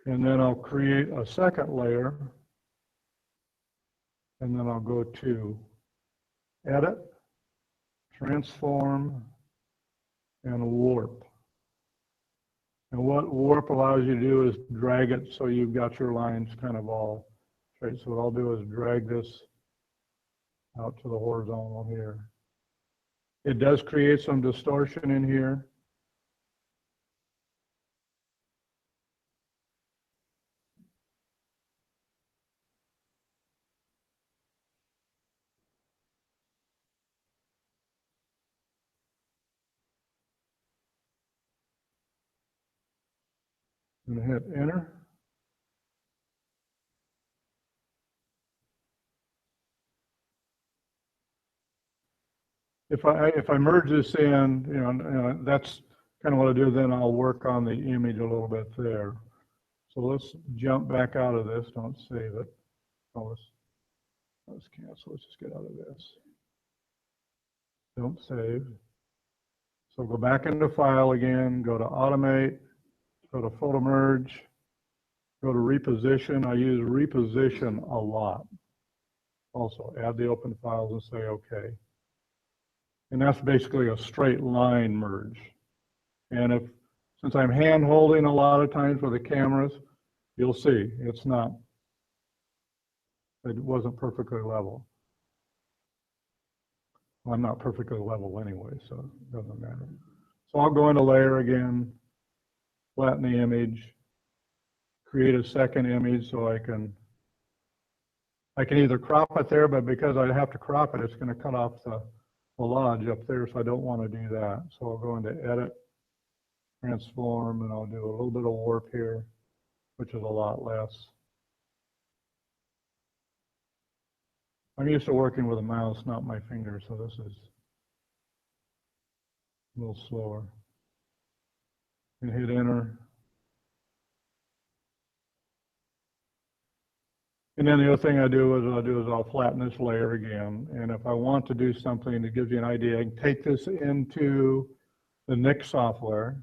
And then I'll create a second layer. And then I'll go to Edit, Transform, and Warp. And what Warp allows you to do is drag it so you've got your lines kind of all straight. So what I'll do is drag this out to the horizontal here. It does create some distortion in here. I'm going to hit enter. If I merge this in, you know, that's kind of what I do. Then I'll work on the image a little bit there. So let's jump back out of this. Don't save it. Oh, let's cancel. Let's just get out of this. Don't save. So go back into File again. Go to Automate. Go to Photo Merge. Go to Reposition. I use Reposition a lot. Also, add the open files and say OK. And that's basically a straight line merge. And since I'm hand holding a lot of times with the cameras, you'll see it wasn't perfectly level. Well, I'm not perfectly level anyway, so it doesn't matter. So I'll go into layer again, flatten the image, create a second image so I can either crop it there, but because I have to crop it, it's going to cut off the lodge up there, so I don't want to do that. So I'll go into Edit, Transform, and I'll do a little bit of warp here, which is a lot less. I'm used to working with a mouse, not my finger, so this is a little slower. And hit enter. And then the other thing I do is I'll flatten this layer again. And if I want to do something that gives you an idea, I can take this into the Nik software,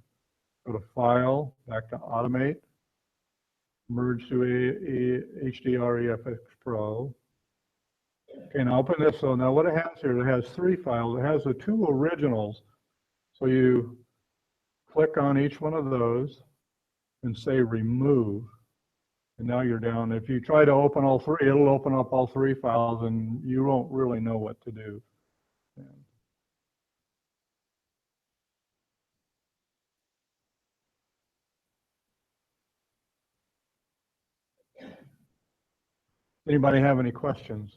go to File, back to Automate, merge to HDR EFX Pro. Okay, now open this. So now what it has here, it has 3 files. It has the 2 originals. So you click on each one of those and say remove. And now you're down. If you try to open all 3, it'll open up all 3 files and you won't really know what to do. Anybody have any questions?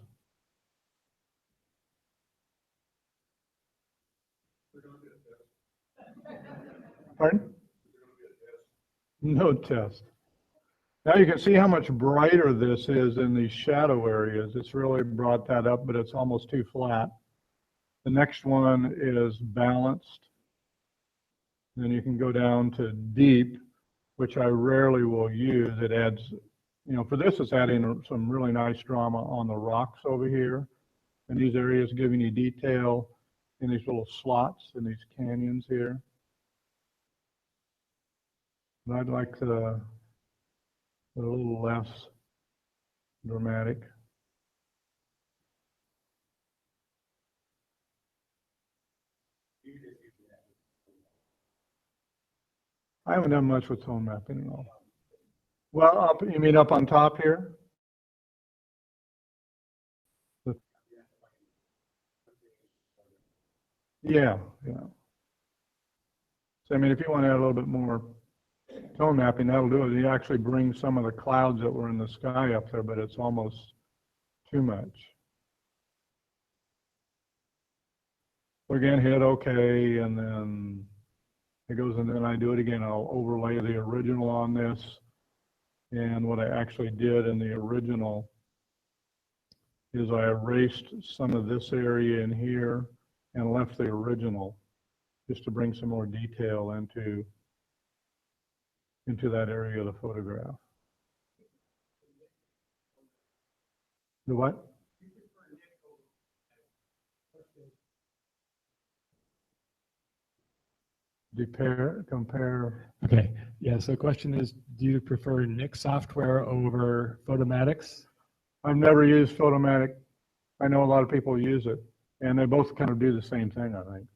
Pardon? No test. Now you can see how much brighter this is in these shadow areas. It's really brought that up, but it's almost too flat. The next one is balanced. Then you can go down to deep, which I rarely will use. It adds, you know, for this it's adding some really nice drama on the rocks over here. And these areas giving you detail in these little slots in these canyons here. And I'd like a little less dramatic. I haven't done much with tone mapping at all. Well, up, you mean up on top here? Yeah, yeah. So I mean, if you want to add a little bit more tone mapping, that'll do it. You actually bring some of the clouds that were in the sky up there, but it's almost too much. So again, hit OK, and then it goes, and then I do it again. I'll overlay the original on this. And what I actually did in the original is I erased some of this area in here and left the original just to bring some more detail into that area of the photograph. The what? Compare. Okay, yeah, so the question is, do you prefer Nik software over Photomatix? I've never used Photomatic. I know a lot of people use it, and they both kind of do the same thing, I think.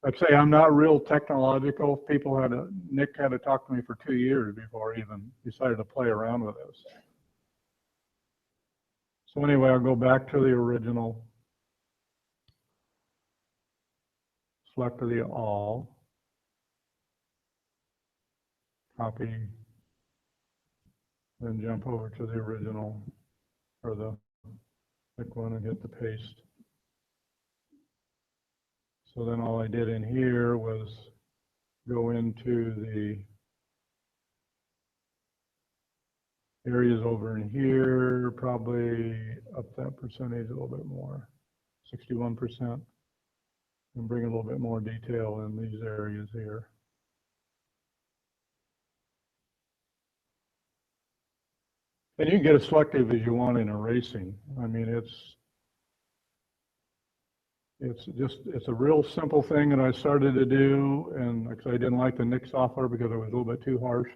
I'd say I'm not real technological. Nik had to talk to me for 2 years before I even decided to play around with this. So anyway, I'll go back to the original, select the all, copy, then jump over to the original, or the Nik one, and hit the paste. So then all I did in here was go into the areas over in here, probably up that percentage a little bit more, 61%, and bring a little bit more detail in these areas here. And you can get as selective as you want in erasing. I mean, it's a real simple thing that I started to do, and because I didn't like the Nik software because it was a little bit too harsh.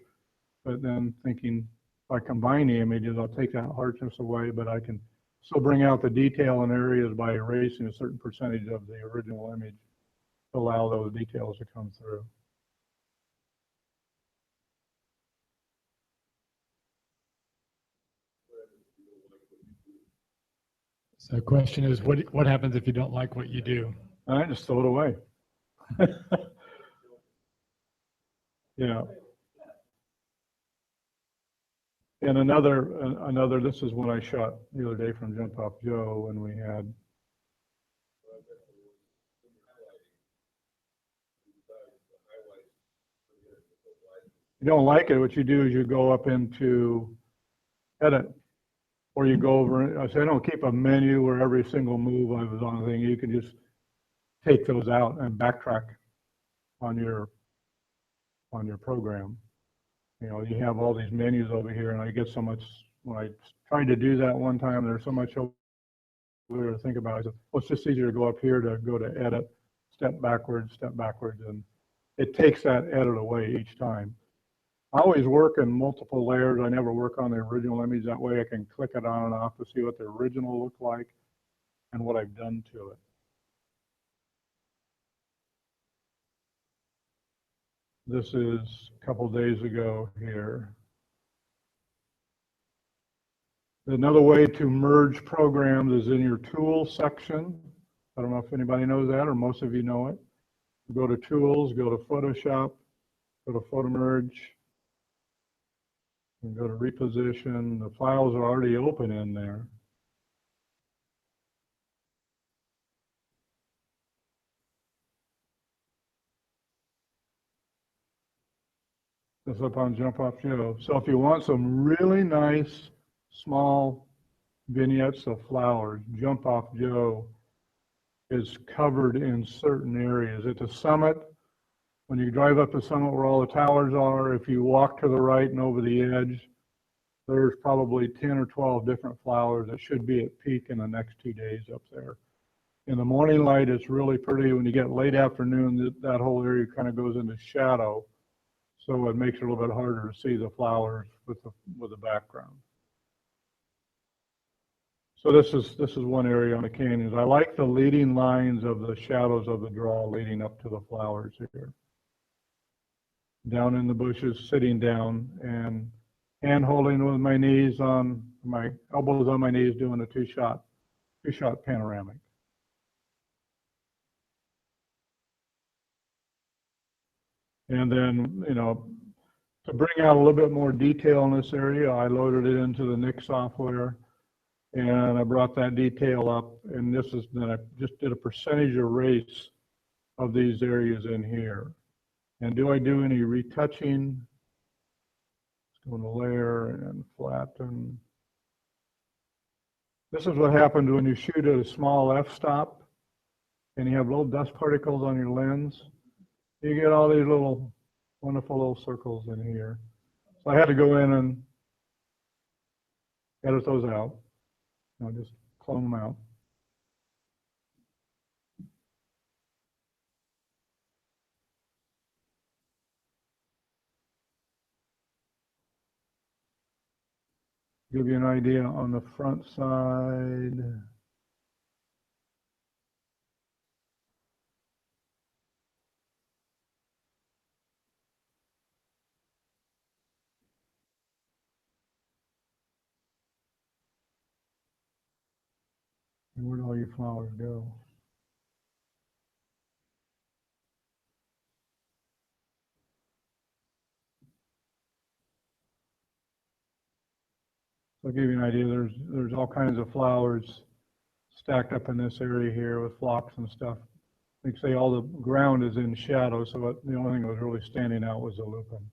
But then thinking, if I combine the images, I'll take that harshness away, but I can still bring out the detail in areas by erasing a certain percentage of the original image to allow those details to come through. So the question is, what happens if you don't like what you do? I just throw it away. Yeah. And another, this is what I shot the other day from Jump Off Joe, when we had. If you don't like it, what you do is you go up into Edit, or you go over, I say, I don't keep a menu where every single move I was on the thing. You can just take those out and backtrack on your program. You know, you have all these menus over here, and I get so much, when I tried to do that one time, there's so much over there to think about. I said, well, it's just easier to go up here to go to edit, step backwards, and it takes that edit away each time. I always work in multiple layers. I never work on the original image. That way I can click it on and off to see what the original looked like and what I've done to it. This is a couple days ago here. Another way to merge programs is in your Tools section. I don't know if anybody knows that, or most of you know it. Go to Tools, go to Photoshop, go to Photo Merge, and go to Reposition. The files are already open in there. This up on Jump Off Joe. So if you want some really nice small vignettes of flowers, Jump Off Joe is covered in certain areas. At the summit, when you drive up the summit where all the towers are, if you walk to the right and over the edge, there's probably 10 or 12 different flowers that should be at peak in the next 2 days up there. In the morning light, it's really pretty. When you get late afternoon, that whole area kind of goes into shadow. So it makes it a little bit harder to see the flowers with the background. So this is one area on the canyons. I like the leading lines of the shadows of the draw leading up to the flowers here. Down in the bushes, sitting down and hand holding with my knees on my elbows on my knees, doing a two-shot panoramic. And then, you know, to bring out a little bit more detail in this area, I loaded it into the Nik software, and I brought that detail up. And this is, then I just did a percentage erase of these areas in here. And do I do any retouching? Let's go into layer and flatten. This is what happens when you shoot at a small f-stop and you have little dust particles on your lens. You get all these little wonderful little circles in here. So I had to go in and edit those out. I'll just clone them out. Give you an idea on the front side. And where'd all your flowers go? So I'll give you an idea. There's all kinds of flowers stacked up in this area here with phlox and stuff. Like say all the ground is in shadow, so the only thing that was really standing out was the lupin.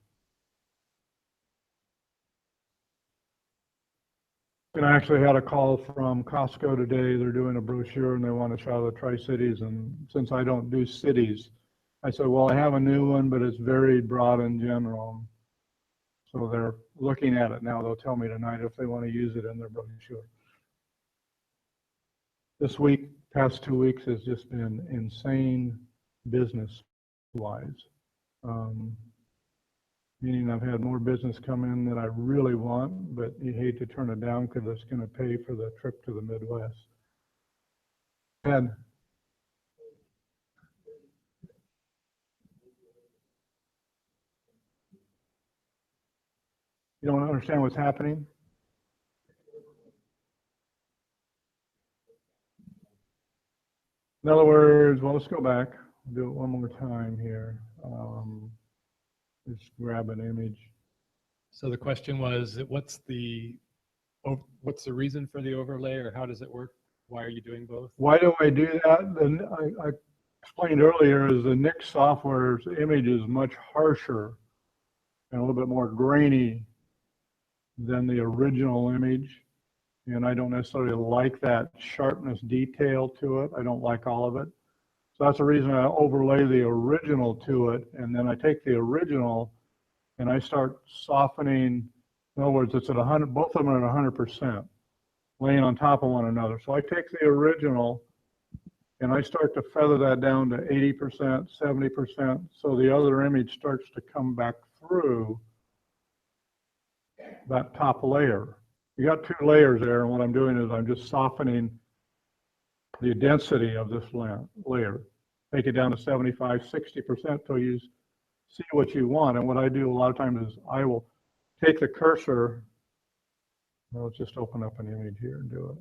And I actually had a call from Costco today. They're doing a brochure and they want to try the Tri-Cities. And since I don't do cities, I said, well, I have a new one, but it's very broad in general. So they're looking at it now. They'll tell me tonight if they want to use it in their brochure. This week, past 2 weeks, has just been insane business-wise. Meaning I've had more business come in than I really want, but you hate to turn it down because it's going to pay for the trip to the Midwest. And you don't understand what's happening? In other words, well, let's go back. Do it one more time here. Just grab an image. So the question was, what's the reason for the overlay, or how does it work? Why are you doing both? Why do I do that? I explained earlier is the Nik software's image is much harsher and a little bit more grainy than the original image. and I don't necessarily like that sharpness detail to it. I don't like all of it. So that's the reason I overlay the original to it, and then I take the original and I start softening. In other words, it's at 100, both of them are at 100%, laying on top of one another. So I take the original and I start to feather that down to 80%, 70%, so the other image starts to come back through that top layer. You got two layers there, and what I'm doing is I'm just softening the density of this layer. Take it down to 75, 60% till you see what you want. And what I do a lot of times is I will take the cursor, let's just open up an image here and do it.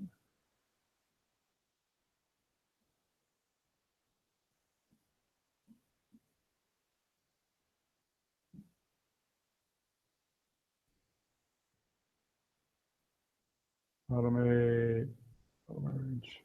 Automate, orange.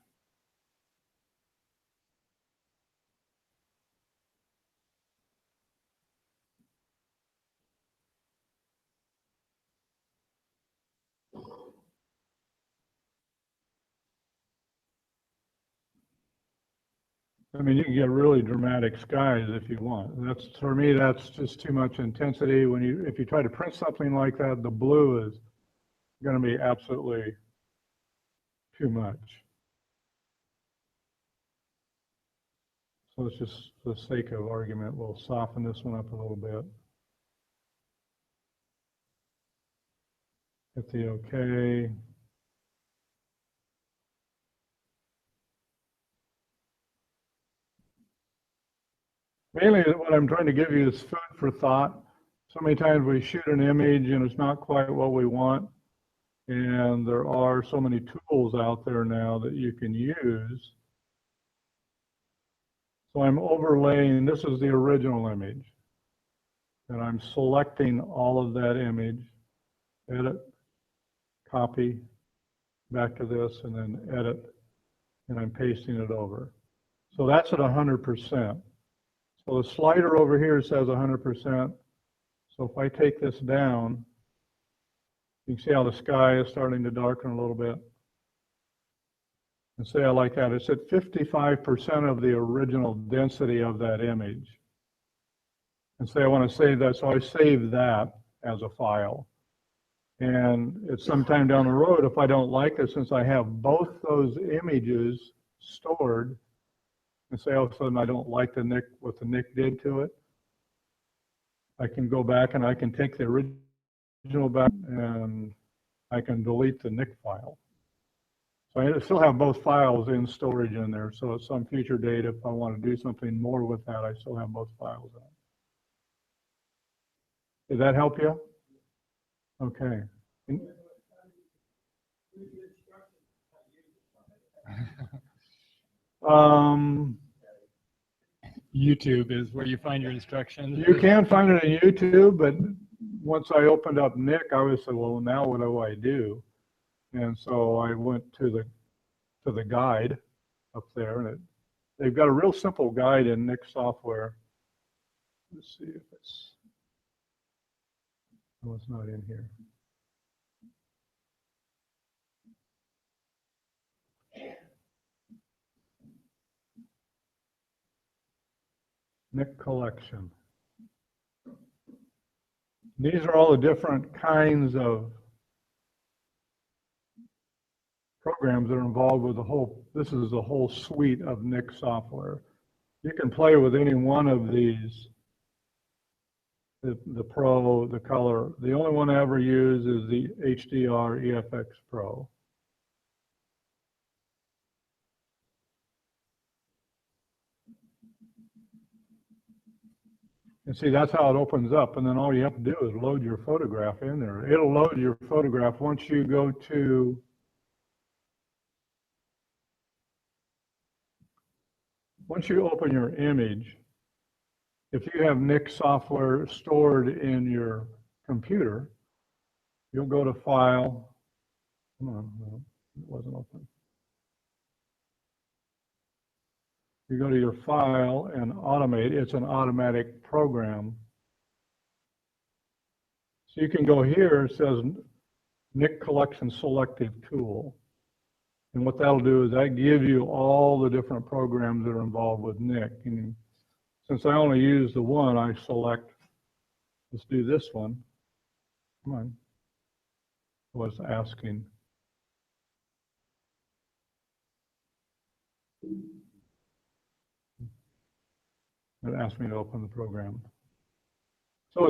I mean, you can get really dramatic skies if you want. That's, for me, that's just too much intensity. If you try to print something like that, the blue is going to be absolutely too much. So let's just, for the sake of argument, we'll soften this one up a little bit. Hit the OK. Mainly what I'm trying to give you is food for thought. So many times we shoot an image and it's not quite what we want. And there are so many tools out there now that you can use. So I'm overlaying, this is the original image. And I'm selecting all of that image, edit, copy, back to this, and then edit, and I'm pasting it over. So that's at 100%. So the slider over here says 100%. So if I take this down, you can see how the sky is starting to darken a little bit. And say I like that. It's at 55% of the original density of that image. And say I want to save that, so I save that as a file. And it's sometime down the road, if I don't like it, since I have both those images stored, and say all of a sudden I don't like what the Nik did to it, I can go back and I can take the original back and I can delete the Nik file. So I still have both files in storage in there. So at some future date, if I want to do something more with that, I still have both files in. Did that help you? Okay. YouTube is where you find your instructions. You can find it on YouTube, but once I opened up Nik, I was saying, well, now what do I do? And so I went to the guide up there, and they've got a real simple guide in Nik software. Let's see if it's, oh, it's not in here. Nik collection. These are all the different kinds of programs that are involved with this is the whole suite of Nik software. You can play with any one of these, the Pro, the Color. The only one I ever use is the HDR EFX Pro. And see, that's how it opens up. And then all you have to do is load your photograph in there. It'll load your photograph once you go to once you open your image. If you have Nik software stored in your computer, you'll go to File. Come on, no, it wasn't open. You go to your File and Automate. It's an automatic program. So you can go here. It says Nik Collection Selective Tool. And what that'll do is that gives you all the different programs that are involved with Nik. And since I only use the one, I select, let's do this one. Come on. Was asking. It asked me to open the program. So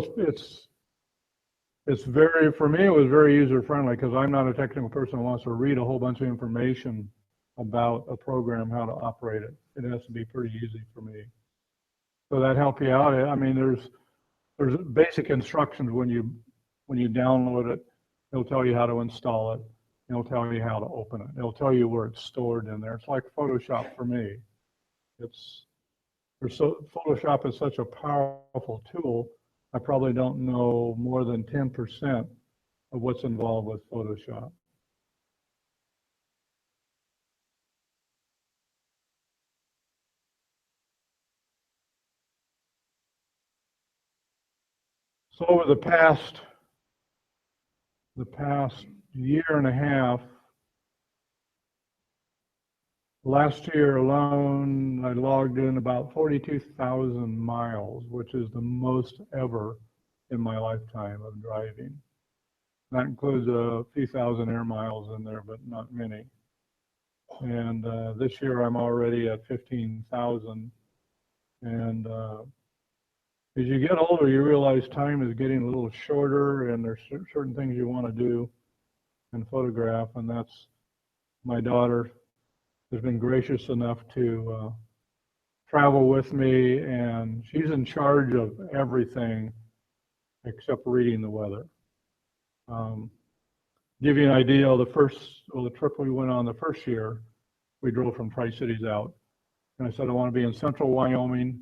it's very, for me, it was very user friendly because I'm not a technical person who wants to read a whole bunch of information about a program, how to operate it. It has to be pretty easy for me. So that help you out. I mean, there's basic instructions when you download it. It'll tell you how to install it. It'll tell you how to open it. It'll tell you where it's stored in there. It's like Photoshop for me. Photoshop is such a powerful tool. I probably don't know more than 10% of what's involved with Photoshop. So over the past year and a half, last year alone, I logged in about 42,000 miles, which is the most ever in my lifetime of driving. That includes a few thousand air miles in there, but not many. And this year I'm already at 15,000. And as you get older, you realize time is getting a little shorter, and there's certain things you want to do and photograph. And that's, my daughter has been gracious enough to travel with me, and she's in charge of everything except reading the weather. Give you an idea, the trip we went on the first year, we drove from Tri-Cities out. And I said, I want to be in central Wyoming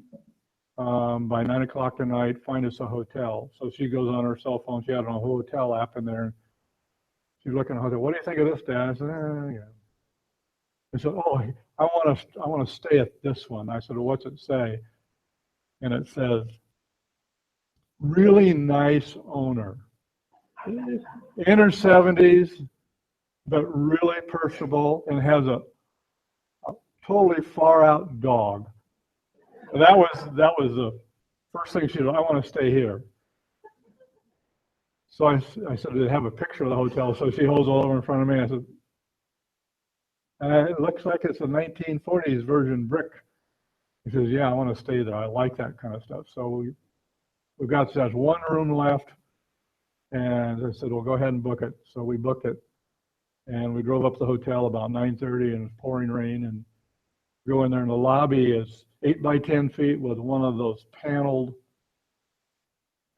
by 9 o'clock tonight, find us a hotel. So she goes on her cell phone, she had a hotel app in there. She's looking at the hotel. What do you think of this, Dad? I said, yeah. I said, oh, I want to stay at this one. I said, well, what's it say? And it says, really nice owner. In her 70s, but really personable, and has a totally far out dog. That was the first thing she said, I want to stay here. So I said, did they have a picture of the hotel? So she holds it over in front of me. I said, it looks like it's a 1940s version brick. He says, yeah, I want to stay there. I like that kind of stuff. So we've got just one room left. And I said, well, go ahead and book it. So we booked it. And we drove up to the hotel about 9:30, and it was pouring rain. And go in there, and the lobby is 8 by 10 feet with one of those paneled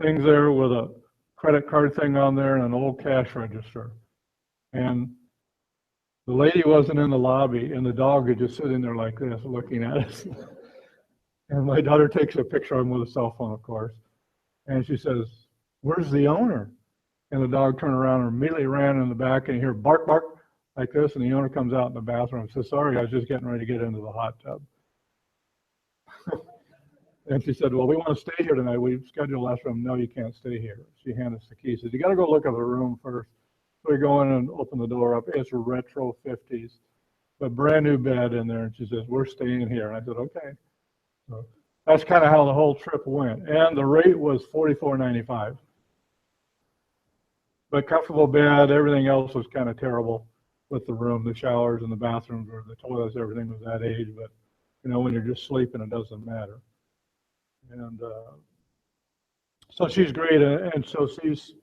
things there with a credit card thing on there and an old cash register. And the lady wasn't in the lobby, and the dog is just sitting there like this, looking at us. And my daughter takes a picture of him with a cell phone, of course. And she says, where's the owner? And the dog turned around and immediately ran in the back, and you hear bark, bark, like this. And the owner comes out in the bathroom and says, sorry, I was just getting ready to get into the hot tub. And she said, well, we want to stay here tonight. We've scheduled last room. No, you can't stay here. She handed us the key. She said, you got to go look at the room first. So we go in and open the door up. It's a retro 50s, but brand new bed in there. And she says, we're staying here. And I said, okay. So that's kind of how the whole trip went. And the rate was $44.95. But comfortable bed, everything else was kind of terrible with the room, the showers and the bathrooms or the toilets, everything was that age. But, you know, when you're just sleeping, it doesn't matter. And so she's great. And so she's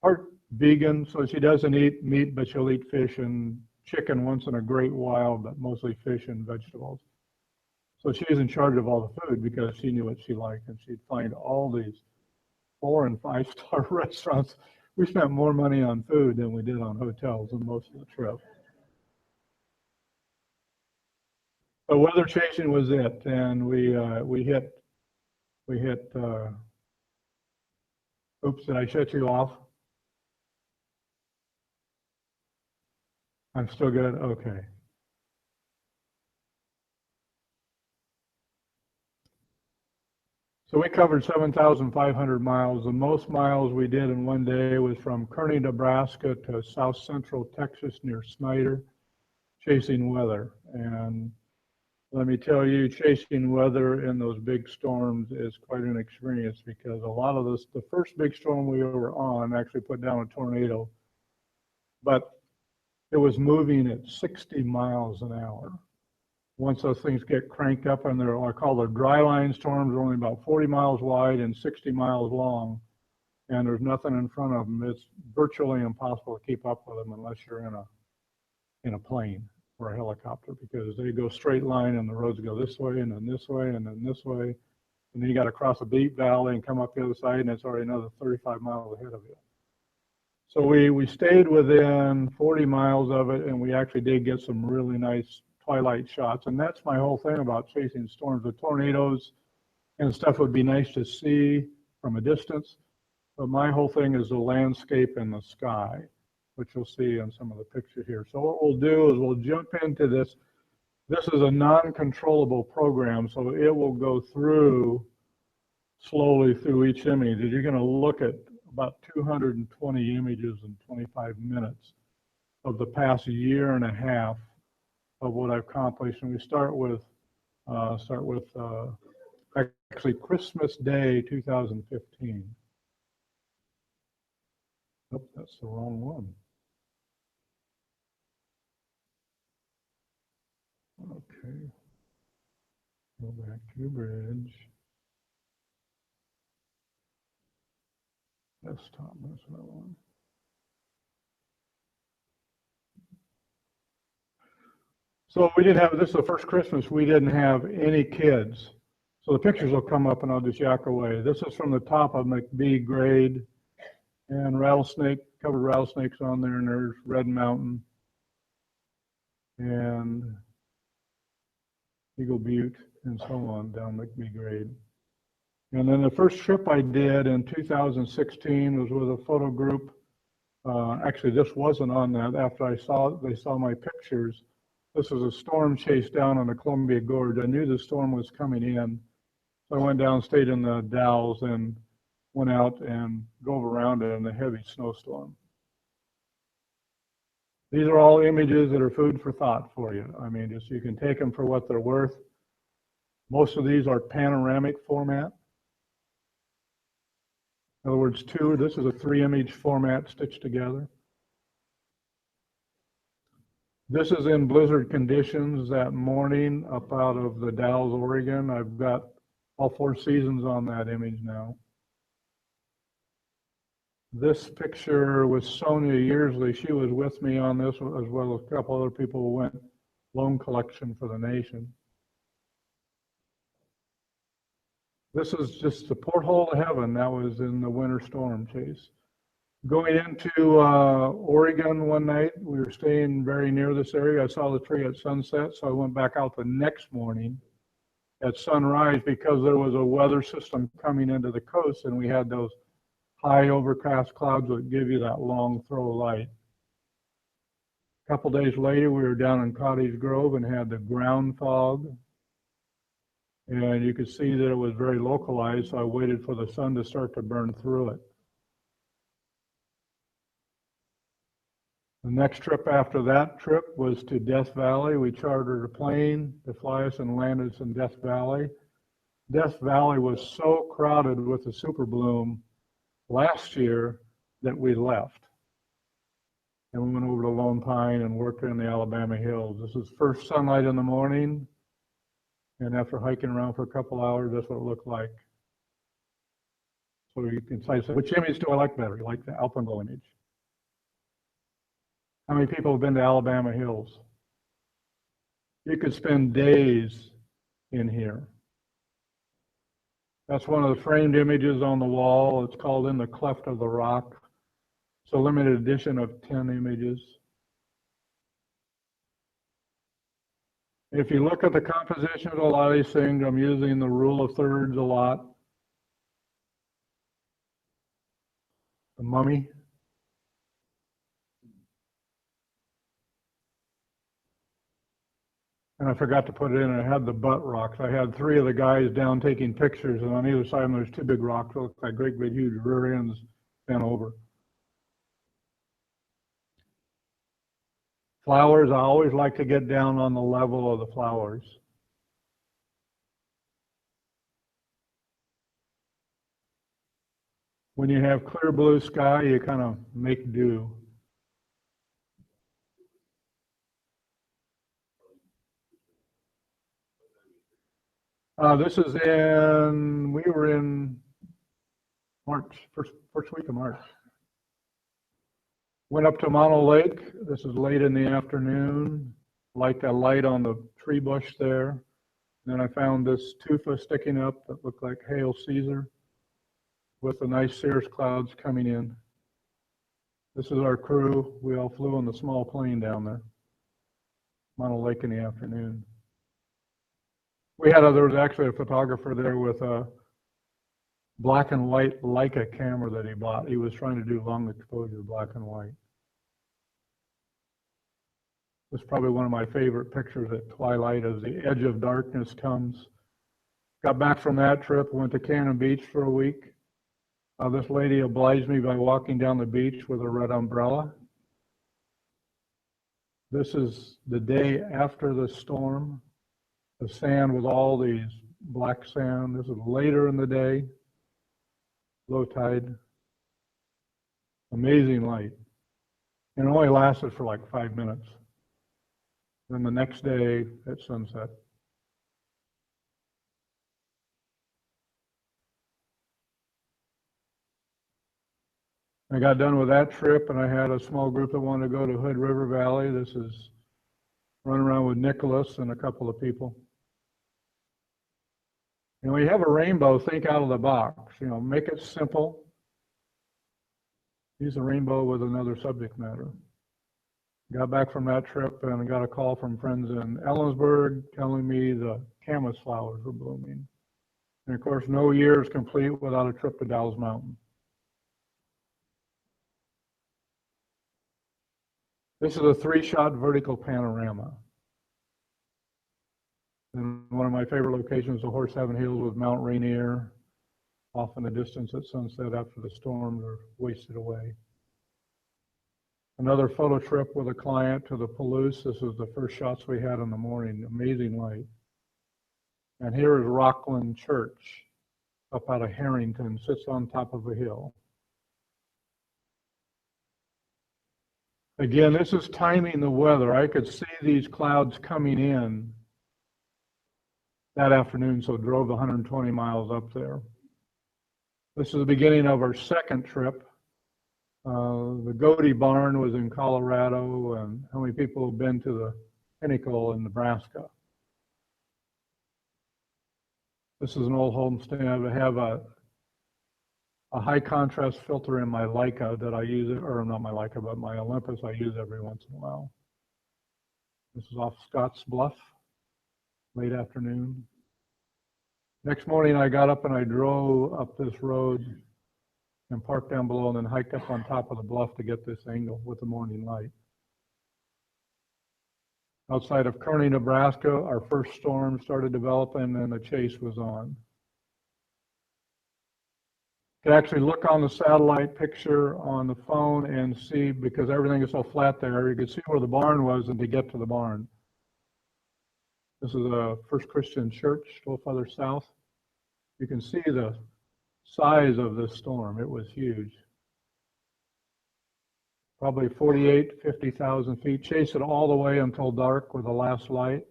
part vegan, so she doesn't eat meat, but she'll eat fish and chicken once in a great while, but mostly fish and vegetables. So she's in charge of all the food because she knew what she liked, and she'd find all these 4- and 5-star restaurants. We spent more money on food than we did on hotels in most of the trip. But weather changing was it, and we hit. Oops, did I shut you off? I'm still good. Okay. So we covered 7,500 miles. The most miles we did in one day was from Kearney, Nebraska to south central Texas near Snyder, chasing weather. And let me tell you, chasing weather in those big storms is quite an experience, because a lot of this, the first big storm we were on actually put down a tornado, but it was moving at 60 miles an hour. Once those things get cranked up, and they're, I call them dry line storms, they're only about 40 miles wide and 60 miles long, and there's nothing in front of them. It's virtually impossible to keep up with them unless you're in a plane or a helicopter, because they go straight line and the roads go this way and then this way and then this way, and then you got to cross a deep valley and come up the other side, and it's already another 35 miles ahead of you. So we stayed within 40 miles of it, and we actually did get some really nice twilight shots. And that's my whole thing about chasing storms. The tornadoes and stuff would be nice to see from a distance, but my whole thing is the landscape and the sky, which you'll see in some of the pictures here. So what we'll do is we'll jump into this. This is a non-controllable program, so it will go through slowly through each image. You're going to look at about 220 images in 25 minutes of the past year and a half of what I've accomplished. And we start with actually Christmas Day 2015. Oh, that's the wrong one. Okay. Go back to bridge. Desktop, that's what I want. So we didn't have, this is the first Christmas we didn't have any kids. So the pictures will come up and I'll just yak away. This is from the top of McBee grade, and rattlesnake, covered rattlesnakes on there, and there's Red Mountain and Eagle Butte and so on down McBee grade. And then the first trip I did in 2016 was with a photo group. Actually, this wasn't on that. After they saw my pictures. This was a storm chase down on the Columbia Gorge. I knew the storm was coming in, so I went down, stayed in the Dalles, and went out and drove around it in a heavy snowstorm. These are all images that are food for thought for you. I mean, just you can take them for what they're worth. Most of these are panoramic format. In other words, this is a 3-image format stitched together. This is in blizzard conditions that morning up out of the Dalles, Oregon. I've got all 4 seasons on that image now. This picture was Sonia Yearsley. She was with me on this, as well as a couple other people who went loan collection for the nation. This is just the porthole to heaven. That was in the winter storm chase. Going into Oregon one night, we were staying very near this area. I saw the tree at sunset, so I went back out the next morning at sunrise, because there was a weather system coming into the coast, and we had those high overcast clouds that give you that long throw light. A couple days later, we were down in Cottage Grove and had the ground fog. And you could see that it was very localized, so I waited for the sun to start to burn through it. The next trip after that trip was to Death Valley. We chartered a plane to fly us and land us in Death Valley. Death Valley was so crowded with the super bloom last year that we left. And we went over to Lone Pine and worked in the Alabama hills. This is first sunlight in the morning. And after hiking around for a couple hours, that's what it looked like. So you can say, which image do I like better? You like the alpenglow image? How many people have been to Alabama hills? You could spend days in here. That's one of the framed images on the wall. It's called In the Cleft of the Rock. It's a limited edition of 10 images. If you look at the composition of a lot of these things, I'm using the rule of thirds a lot. The mummy. and I forgot to put it in. I had the butt rocks. I had 3 of the guys down taking pictures, and on either side of them there's 2 big rocks that look like great big huge rear ends bent over. Flowers, I always like to get down on the level of the flowers. When you have clear blue sky, you kind of make do. This is we were in March, first week of March. Went up to Mountain Lake. This is late in the afternoon. Like a light on the tree bush there. Then I found this tufa sticking up that looked like Hail Caesar with the nice cirrus clouds coming in. This is our crew. We all flew on the small plane down there. Mountain Lake in the afternoon. There was actually a photographer there with a black and white Leica camera that he bought. He was trying to do long exposure black and white. It's probably one of my favorite pictures at twilight as the edge of darkness comes. Got back from that trip, went to Cannon Beach for a week. This lady obliged me by walking down the beach with a red umbrella. This is the day after the storm. The sand with all these black sand. This is later in the day, low tide. Amazing light. And it only lasted for like 5 minutes. Then the next day at sunset. I got done with that trip and I had a small group that wanted to go to Hood River Valley. This is running around with Nicholas and a couple of people. And when you have a rainbow, think out of the box. Make it simple. Use a rainbow with another subject matter. Got back from that trip and I got a call from friends in Ellensburg telling me the camas flowers were blooming. And of course, no year is complete without a trip to Dow's Mountain. This is a 3-shot vertical panorama. And one of my favorite locations, of course, Heaven Hills with Mount Rainier, off in the distance at sunset after the storms are wasted away. Another photo trip with a client to the Palouse. This was the first shots we had in the morning. Amazing light. And here is Rockland Church, up out of Harrington, sits on top of a hill. Again, this is timing the weather. I could see these clouds coming in that afternoon, so drove 120 miles up there. This is the beginning of our second trip. The Godey Barn was in Colorado, and how many people have been to the Pinnacle in Nebraska? This is an old homestead. I have a high contrast filter in my Leica that I use, or not my Leica, but my Olympus I use every once in a while. This is off Scotts Bluff, late afternoon. Next morning I got up and I drove up this road and parked down below and then hiked up on top of the bluff to get this angle with the morning light. Outside of Kearney, Nebraska, our first storm started developing and the chase was on. You can actually look on the satellite picture on the phone and see, because everything is so flat there, you can see where the barn was and to get to the barn. This is a First Christian Church, a little further south. You can see the size of this storm. It was huge. Probably 48, 50,000 feet. Chased it all the way until dark with the last light.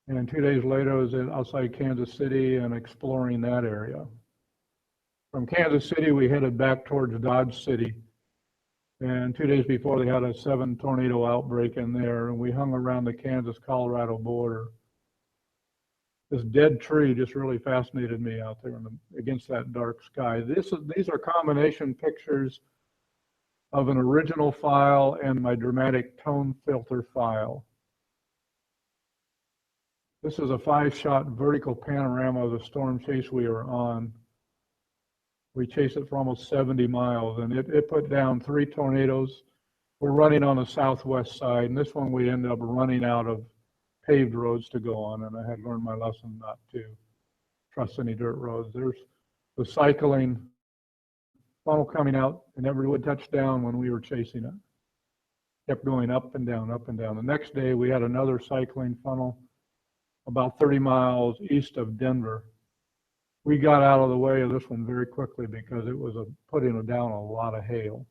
And 2 days later, I was outside Kansas City and exploring that area. From Kansas City, we headed back towards Dodge City. And 2 days before, they had a 7 tornado outbreak in there, and we hung around the Kansas-Colorado border. This dead tree just really fascinated me out there against that dark sky. These are combination pictures of an original file and my dramatic tone filter file. This is a 5-shot vertical panorama of the storm chase we were on. We chased it for almost 70 miles, and it put down 3 tornadoes, We're running on the southwest side, and this one we ended up running out of paved roads to go on, and I had learned my lesson not to trust any dirt roads. There's the cycling funnel coming out, and never would touch down when we were chasing it. Kept going up and down, up and down. The next day we had another cycling funnel about 30 miles east of Denver. We got out of the way of this one very quickly because it was putting down a lot of hail.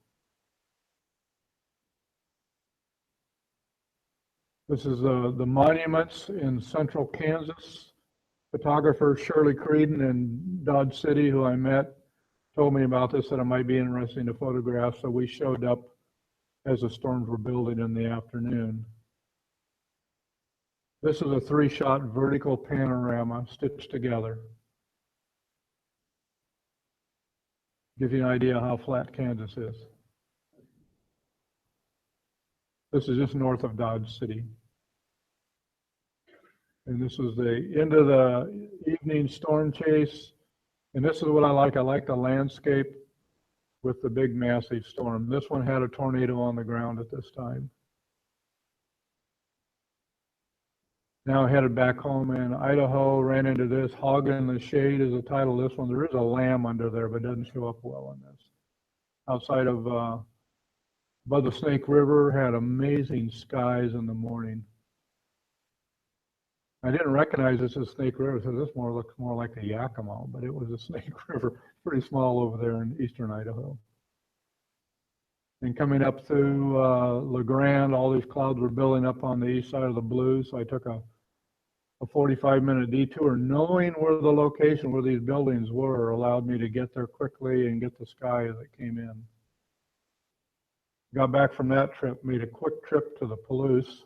This is the monuments in central Kansas. Photographer Shirley Creedon in Dodge City, who I met, told me about this, that it might be interesting to photograph. So we showed up as the storms were building in the afternoon. This is a 3-shot vertical panorama stitched together. Give you an idea how flat Kansas is. This is just north of Dodge City. And this was the end of the evening storm chase. And this is what I like. I like the landscape with the big massive storm. This one had a tornado on the ground at this time. Now headed back home in Idaho, ran into this. Hog in the Shade is the title of this one. There is a lamb under there, but it doesn't show up well in this. Outside of, above the Snake River, had amazing skies in the morning. I didn't recognize this as Snake River, so this looks more like a Yakima, but it was a Snake River, pretty small over there in eastern Idaho. And coming up through LeGrand, all these clouds were building up on the east side of the blue, so I took a 45-minute detour, knowing where the location where these buildings were allowed me to get there quickly and get the sky as it came in. Got back from that trip, made a quick trip to the Palouse,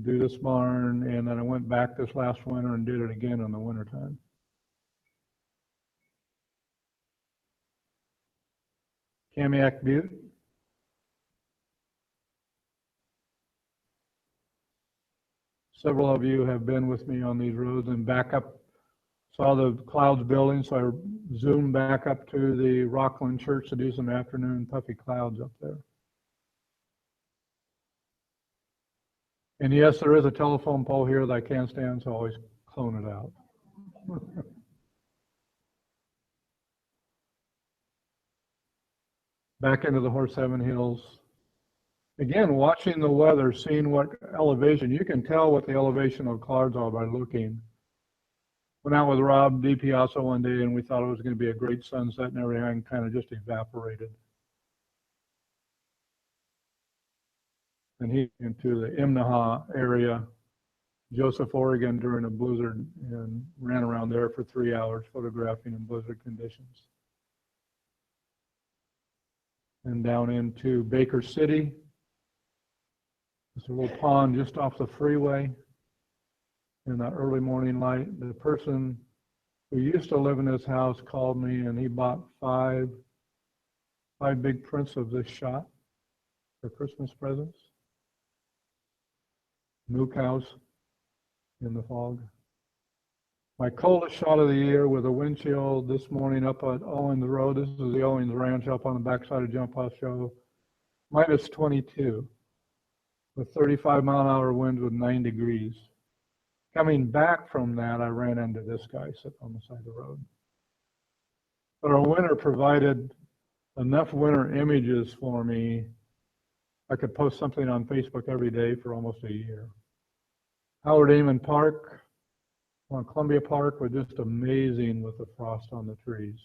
do this barn, and then I went back this last winter and did it again in the wintertime. Kamiak Butte. Several of you have been with me on these roads, and back up, saw the clouds building, so I zoomed back up to the Rockland Church to do some afternoon puffy clouds up there. And yes, there is a telephone pole here that I can't stand, so I always clone it out. Back into the horse Heaven Hills. Again, watching the weather, seeing what elevation, you can tell what the elevation of clouds are by looking. Went out with Rob DiPiazza one day and we thought it was going to be a great sunset and everything kind of just evaporated. And he into the Imnaha area, Joseph, Oregon, during a blizzard, and ran around there for 3 hours photographing in blizzard conditions. And down into Baker City. There's a little pond just off the freeway in that early morning light. The person who used to live in this house called me and he bought five big prints of this shot for Christmas presents. Mook house in the fog. My coldest shot of the year with a wind chill this morning up at Owens Road. This is the Owens Ranch up on the backside of Jump Off Show. Minus 22 with 35-mile-an-hour winds with 9 degrees. Coming back from that, I ran into this guy sitting on the side of the road. But our winter provided enough winter images for me. I could post something on Facebook every day for almost a year. Howard Amon Park, on Columbia Park, was just amazing with the frost on the trees.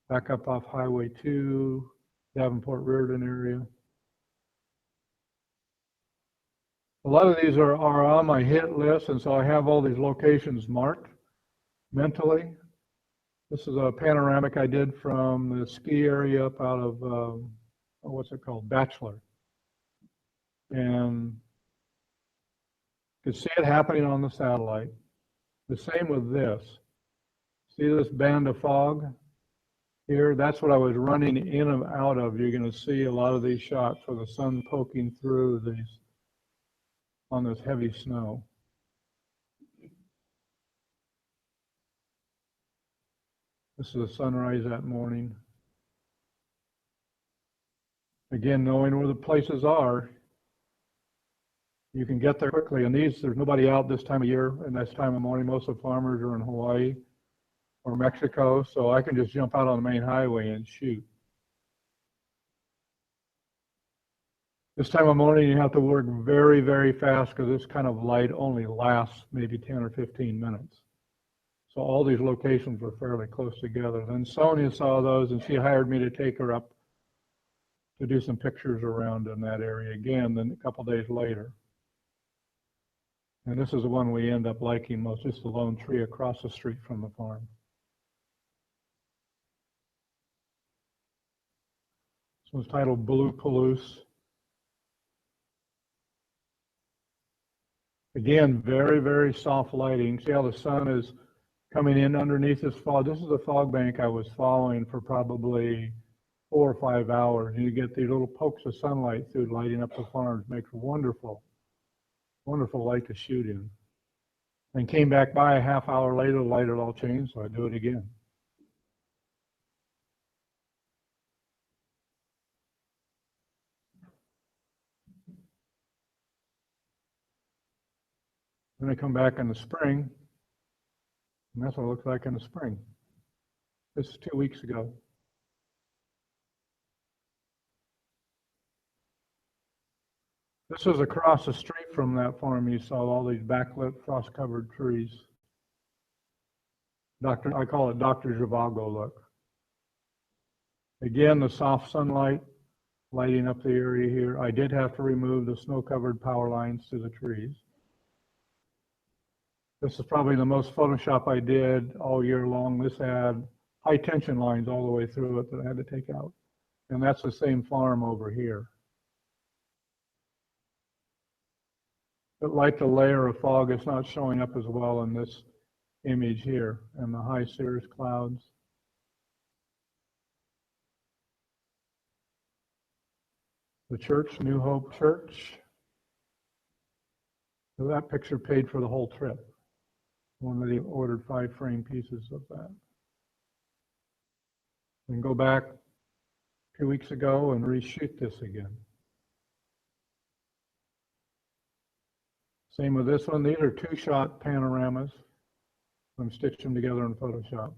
Back up off Highway 2, Davenport Reardon area. A lot of these are on my hit list, and so I have all these locations marked mentally. This is a panoramic I did from the ski area up out of, what's it called, Bachelor. And you can see it happening on the satellite. The same with this. See this band of fog here? That's what I was running in and out of. You're going to see a lot of these shots with the sun poking through these on this heavy snow. This is the sunrise that morning. Again, knowing where the places are, you can get there quickly. And these, there's nobody out this time of year and this time of morning. Most of the farmers are in Hawaii or Mexico, so I can just jump out on the main highway and shoot. This time of morning, you have to work very, very fast because this kind of light only lasts maybe 10 or 15 minutes. So all these locations were fairly close together. Then Sonia saw those and she hired me to take her up to do some pictures around in that area again, then a couple days later. And this is the one we end up liking most, just the lone tree across the street from the farm. This one's titled Blue Palouse. Again, very, very soft lighting. See how the sun is coming in underneath this fog. This is the fog bank I was following for probably 4 or 5 hours. And you get these little pokes of sunlight through lighting up the farms. Makes wonderful, wonderful light to shoot in. And came back by a half hour later, the light had all changed, so I do it again. Then I come back in the spring, and that's what it looks like in the spring. This is 2 weeks ago. This is across the street from that farm. You saw all these backlit, frost-covered trees. I call it Dr. Zhivago look. Again, the soft sunlight lighting up the area here. I did have to remove the snow-covered power lines to the trees. This is probably the most Photoshop I did all year long. This had high tension lines all the way through it that I had to take out. And that's the same farm over here. But like the layer of fog, it's not showing up as well in this image here and the high cirrus clouds. The church, New Hope Church. So that picture paid for the whole trip. One that he ordered 5 frame pieces of that. And go back 2 weeks ago and reshoot this again. Same with this one. These are 2-shot panoramas. I'm stitching them together in Photoshop.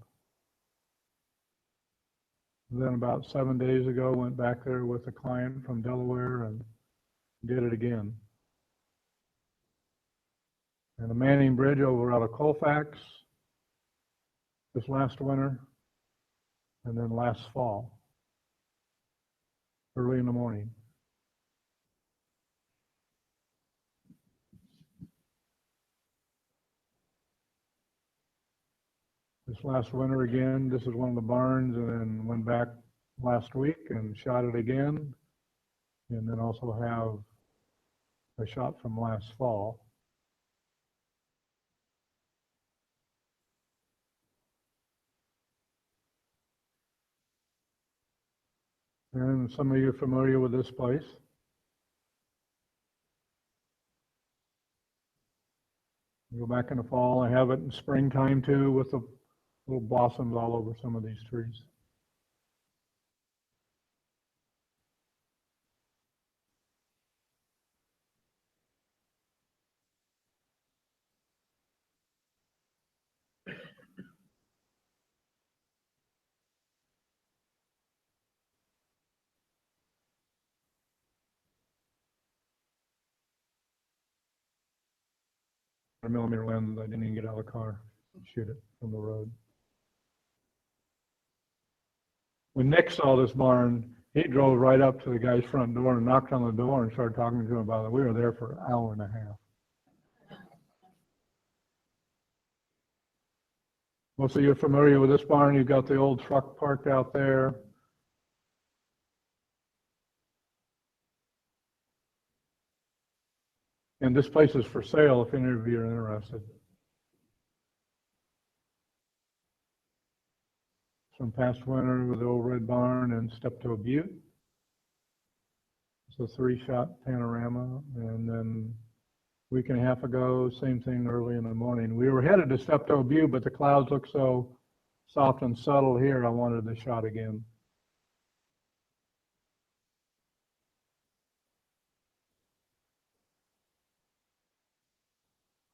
And then about 7 days ago, went back there with a client from Delaware and did it again. And the Manning Bridge over out of Colfax this last winter, and then last fall, early in the morning. This last winter again, this is one of the barns, and then went back last week and shot it again, and then also have a shot from last fall. And some of you are familiar with this place. Go back in the fall. I have it in springtime too, with the little blossoms all over some of these trees. A millimeter lens, I didn't even get out of the car, shoot it from the road. When Nick saw this barn, he drove right up to the guy's front door and knocked on the door and started talking to him about it. We were there for an hour and a half. Most of you are familiar with this barn. You've got the old truck parked out there. And this place is for sale if any of you are interested. From past winter with the old red barn and Steptoe Butte. It's a 3-shot panorama. And then a week and a half ago, same thing early in the morning. We were headed to Steptoe Butte, but the clouds look so soft and subtle here, I wanted the shot again.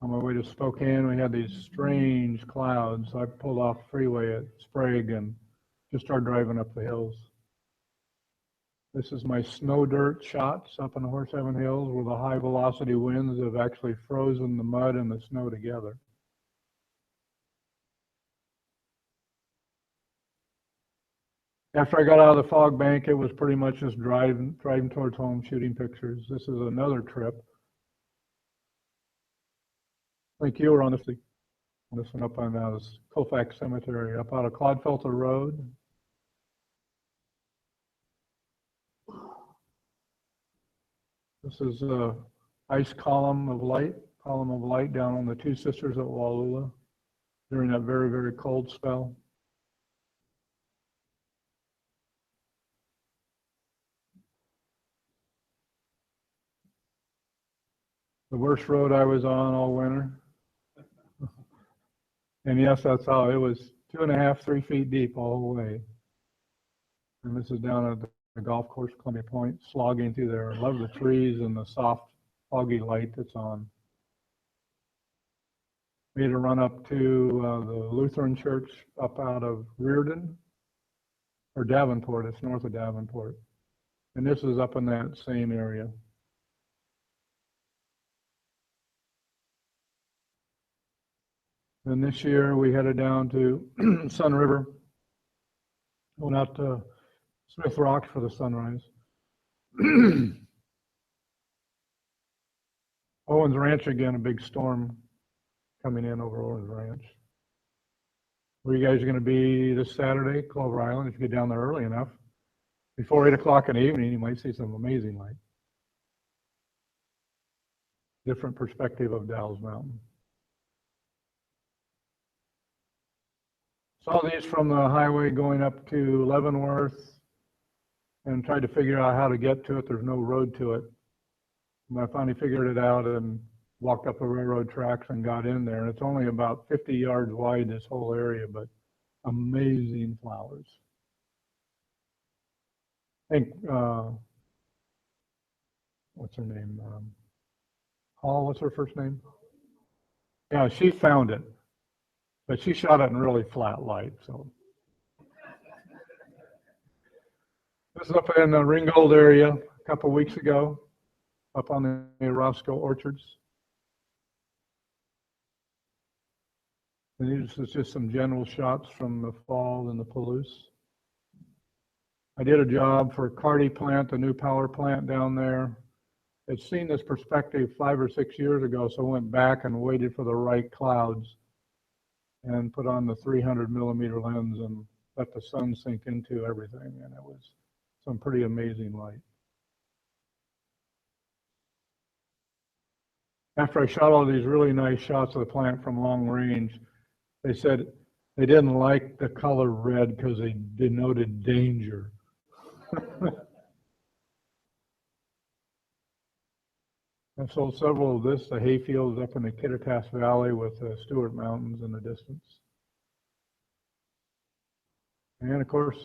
On my way to Spokane, we had these strange clouds. I pulled off freeway at Sprague and just started driving up the hills. This is my snow dirt shots up in the Heaven Hills where the high velocity winds have actually frozen the mud and the snow together. After I got out of the fog bank, it was pretty much just driving towards home, shooting pictures. This is another trip. I think you were on this one up on Colfax Cemetery, up out of Clodfelter Road. This is a ice column of light down on the Two Sisters at Wallula during that very, very cold spell. The worst road I was on all winter. And yes, that's how it was, 2.5, 3 feet deep all the way. And this is down at the golf course, Columbia Point, slogging through there. I love the trees and the soft, foggy light that's on. Made a run up to the Lutheran church up out of Reardon, or Davenport, it's north of Davenport. And this is up in that same area. And this year we headed down to Sun River, went out to Smith Rock for the sunrise. Owens Ranch again, a big storm coming in over Owens Ranch. Where you guys are going to be this Saturday, Clover Island, if you get down there early enough. Before 8 o'clock in the evening, you might see some amazing light. Different perspective of Dalles Mountain. Saw these from the highway going up to Leavenworth and tried to figure out how to get to it. There's no road to it. And I finally figured it out and walked up the railroad tracks and got in there. And it's only about 50 yards wide, this whole area, but amazing flowers. I think, what's her name? Hall, what's her first name? Yeah, she found it. But she shot it in really flat light, so. This is up in the Ringgold area a couple weeks ago, up on the Roscoe Orchards. And this is just some general shots from the fall and the Palouse. I did a job for Carty Plant, the new power plant down there. I'd seen this perspective 5 or 6 years ago, so I went back and waited for the right clouds and put on the 300 millimeter lens and let the sun sink into everything. And it was some pretty amazing light. After I shot all these really nice shots of the plant from long range, they said they didn't like the color red because they denoted danger. I sold several of this, the hayfields up in the Kittitas Valley with the Stewart Mountains in the distance. And of course,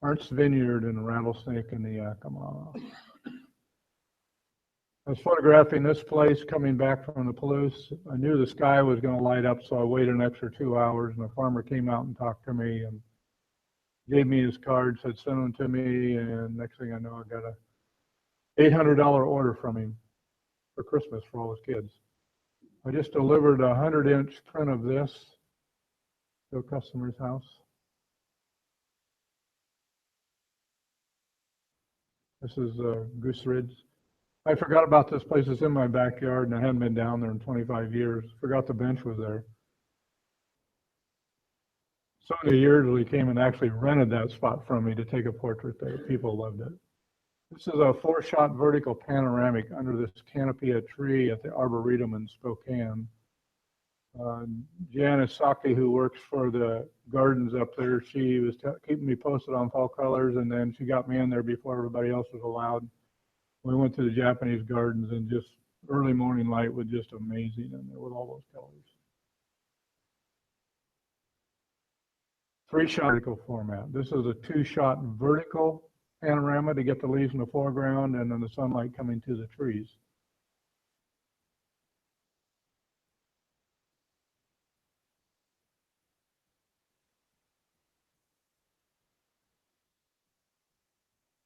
Art's Vineyard and the rattlesnake and the Yakima. I was photographing this place coming back from the Palouse. I knew the sky was going to light up, so I waited an extra 2 hours, and a farmer came out and talked to me and gave me his card, said send them to me, and next thing I know, I got a $800 order from him for Christmas for all his kids. I just delivered a 100-inch print of this to a customer's house. This is Goose Ridge. I forgot about this place. It's in my backyard, and I hadn't been down there in 25 years. Forgot the bench was there. So many years we came and actually rented that spot from me to take a portrait there. People loved it. This is a 4-shot vertical panoramic under this canopy of tree at the Arboretum in Spokane. Janice Saki, who works for the gardens up there, she was keeping me posted on fall colors, and then she got me in there before everybody else was allowed. We went to the Japanese gardens, and just early morning light was just amazing in there with all those colors. 3-shot vertical format. This is a 2-shot vertical panorama to get the leaves in the foreground and then the sunlight coming to the trees.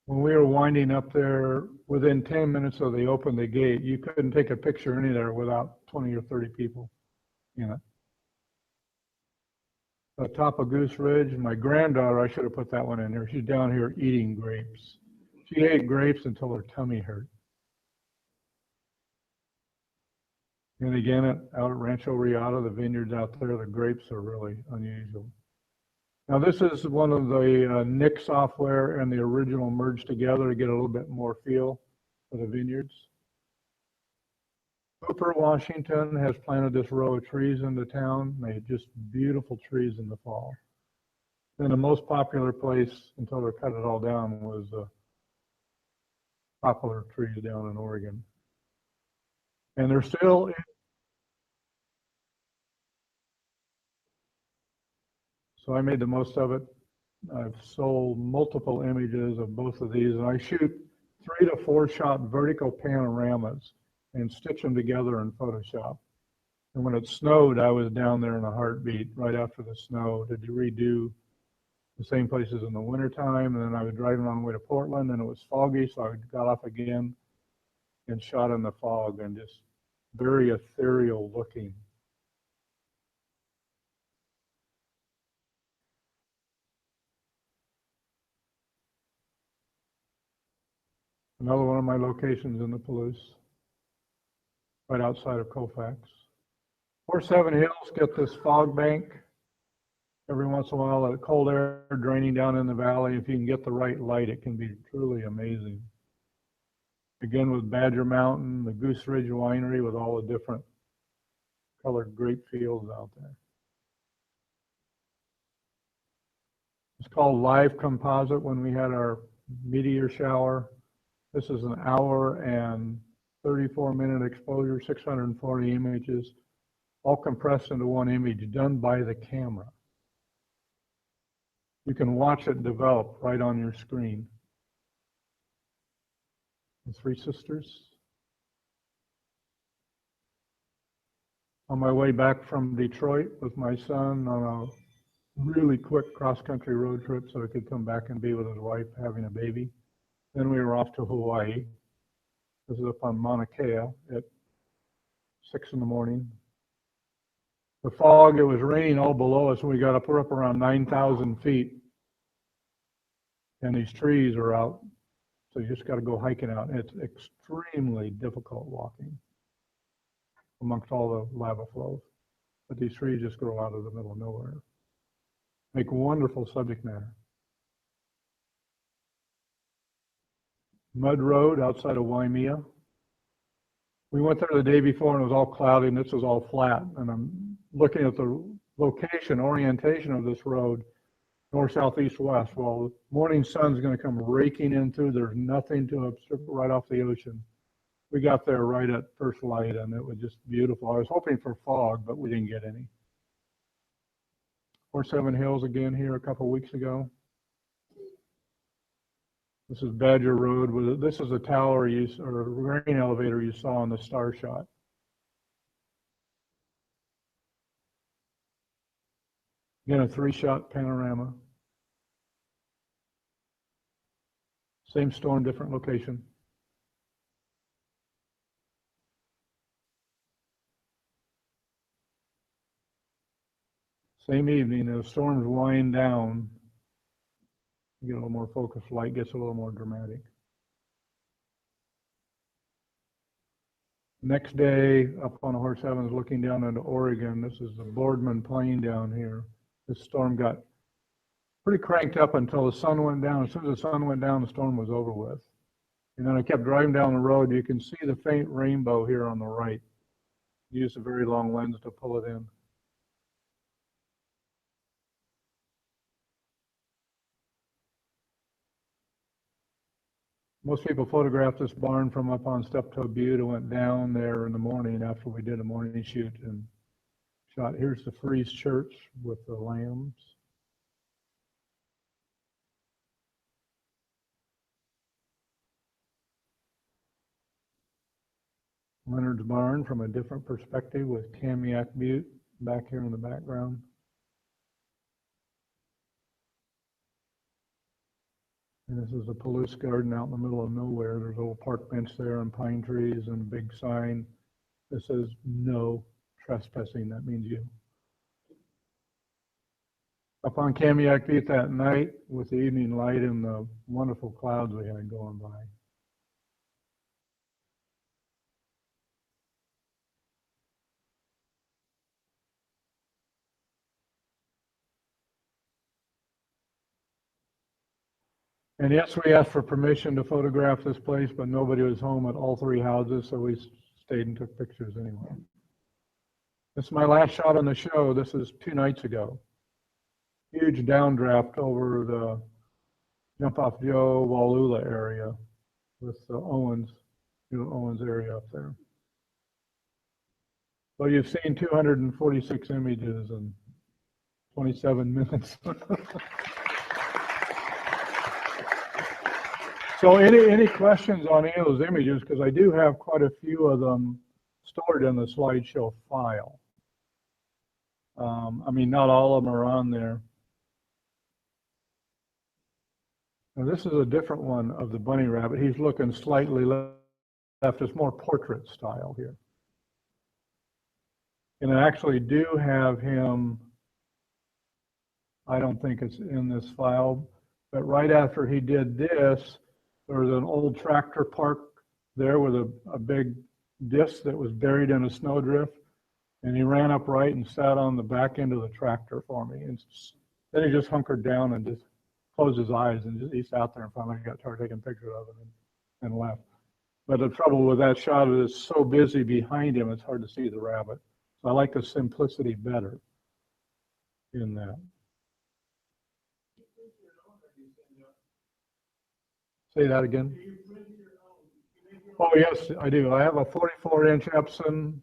When we were winding up there, within 10 minutes of they opened the gate, you couldn't take a picture any there without 20 or 30 people in it. The top of Goose Ridge, my granddaughter, I should have put that one in there. She's down here eating grapes. She ate grapes until her tummy hurt. And again, out at Rancho Riata, the vineyards out there, the grapes are really unusual. Now this is one of the Nik software and the original merged together to get a little bit more feel for the vineyards. Hooper, Washington has planted this row of trees into town, made just beautiful trees in the fall. And the most popular place until they cut it all down was poplar trees down in Oregon. And they're still, so I made the most of it. I've sold multiple images of both of these, and I shoot 3 to 4 shot vertical panoramas and stitch them together in Photoshop. And when it snowed, I was down there in a heartbeat right after the snow to redo the same places in the wintertime. And then I was driving on the way to Portland, and it was foggy, so I got off again and shot in the fog, and just very ethereal looking. Another one of my locations in the Palouse, right outside of Colfax. Horse Heaven Hills get this fog bank every once in a while, the cold air draining down in the valley. If you can get the right light, it can be truly amazing. Again, with Badger Mountain, the Goose Ridge Winery with all the different colored grape fields out there. It's called Live Composite when we had our meteor shower. This is an hour and 34-minute exposure, 640 images, all compressed into one image, done by the camera. You can watch it develop right on your screen. The Three Sisters. On my way back from Detroit with my son on a really quick cross-country road trip so he could come back and be with his wife having a baby. Then we were off to Hawaii. This is up on Mauna Kea at 6 in the morning. The fog, it was raining all below us when we got up. We're up around 9,000 feet. And these trees are out, so you just got to go hiking out. It's extremely difficult walking amongst all the lava flows. But these trees just grow out of the middle of nowhere. Make wonderful subject matter. Mud Road outside of Waimea. We went there the day before and it was all cloudy and this was all flat. And I'm looking at the location, orientation of this road, north, south, east, west. Well, the morning sun's going to come raking in through. There's nothing to obstruct right off the ocean. We got there right at first light and it was just beautiful. I was hoping for fog, but we didn't get any. Horse Heaven Hills again here a couple weeks ago. This is Badger Road. This is a tower or grain elevator you saw in the star shot. Again, a 3-shot panorama. Same storm, different location. Same evening, the storms wind down. You get a little more focused light, gets a little more dramatic. Next day, up on Horse Heavens, looking down into Oregon. This is the Boardman Plain down here. This storm got pretty cranked up until the sun went down. As soon as the sun went down, the storm was over with. And then I kept driving down the road. You can see the faint rainbow here on the right. Use a very long lens to pull it in. Most people photographed this barn from up on Steptoe Butte. I went down there in the morning after we did a morning shoot and shot. Here's the Freeze Church with the lambs. Leonard's Barn from a different perspective with Kamiak Butte back here in the background. And this is a Palouse garden out in the middle of nowhere. There's a little park bench there and pine trees and a big sign that says no trespassing. That means you. Up on Kamiak Butte that night with the evening light and the wonderful clouds we had going by. And yes, we asked for permission to photograph this place, but nobody was home at all three houses, so we stayed and took pictures anyway. This is my last shot on the show. This is 2 nights ago. Huge downdraft over the Jump Off Joe, Wallula area with the Owens area up there. So you've seen 246 images in 27 minutes. So any questions on any of those images? Because I do have quite a few of them stored in the slideshow file. I mean, not all of them are on there. Now this is a different one of the bunny rabbit. He's looking slightly left. It's more portrait style here. And I actually do have him, I don't think it's in this file, but right after he did this, there was an old tractor park there with a big disc that was buried in a snowdrift. And he ran upright and sat on the back end of the tractor for me. And then he just hunkered down and just closed his eyes and he sat there and finally got tired taking pictures of it and left. But the trouble with that shot is it's so busy behind him, it's hard to see the rabbit. So I like the simplicity better in that. Say that again. Oh, yes, I do. I have a 44-inch Epson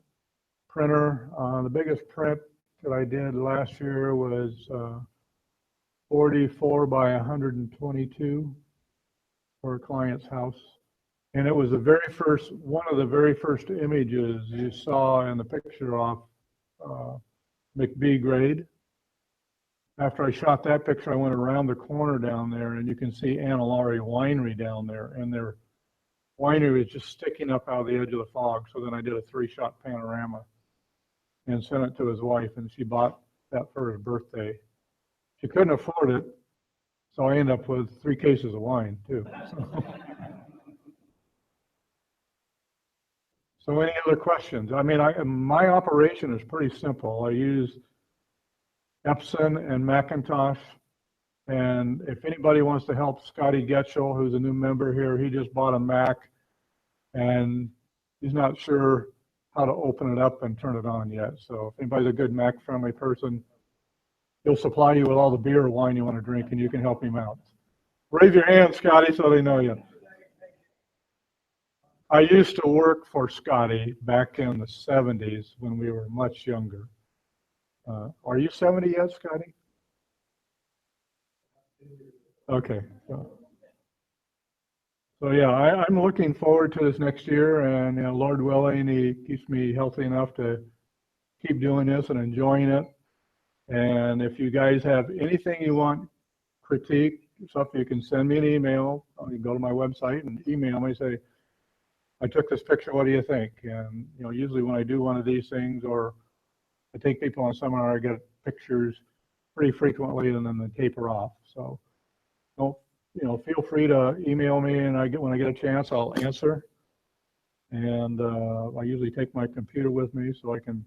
printer. The biggest print that I did last year was 44 by 122 for a client's house. And it was the very first, one of the very first images you saw in the picture off McBee grade. After I shot that picture, I went around the corner down there and you can see Anilari Winery down there, and their winery is just sticking up out of the edge of the fog. So then I did a 3-shot panorama and sent it to his wife, and she bought that for his birthday. She couldn't afford it, so I ended up with 3 cases of wine too. So any other questions? I mean, my operation is pretty simple. I use Epson and Macintosh, and if anybody wants to help Scotty Getchell, who's a new member here, he just bought a Mac and he's not sure how to open it up and turn it on yet. So if anybody's a good Mac friendly person, he'll supply you with all the beer or wine you want to drink and you can help him out. Raise your hand, Scotty, so they know you. I used to work for Scotty back in the 70s when we were much younger. Are you 70 yet, Scotty? Okay. So yeah, I'm looking forward to this next year, and you know, Lord willing, he keeps me healthy enough to keep doing this and enjoying it. And if you guys have anything you want critique, stuff, you can send me an email. You can go to my website and email me, say, I took this picture, what do you think? And you know, usually when I do one of these things, or I take people on a seminar, I get pictures pretty frequently and then they taper off. So don't, you know, feel free to email me, and when I get a chance, I'll answer. And I usually take my computer with me so I can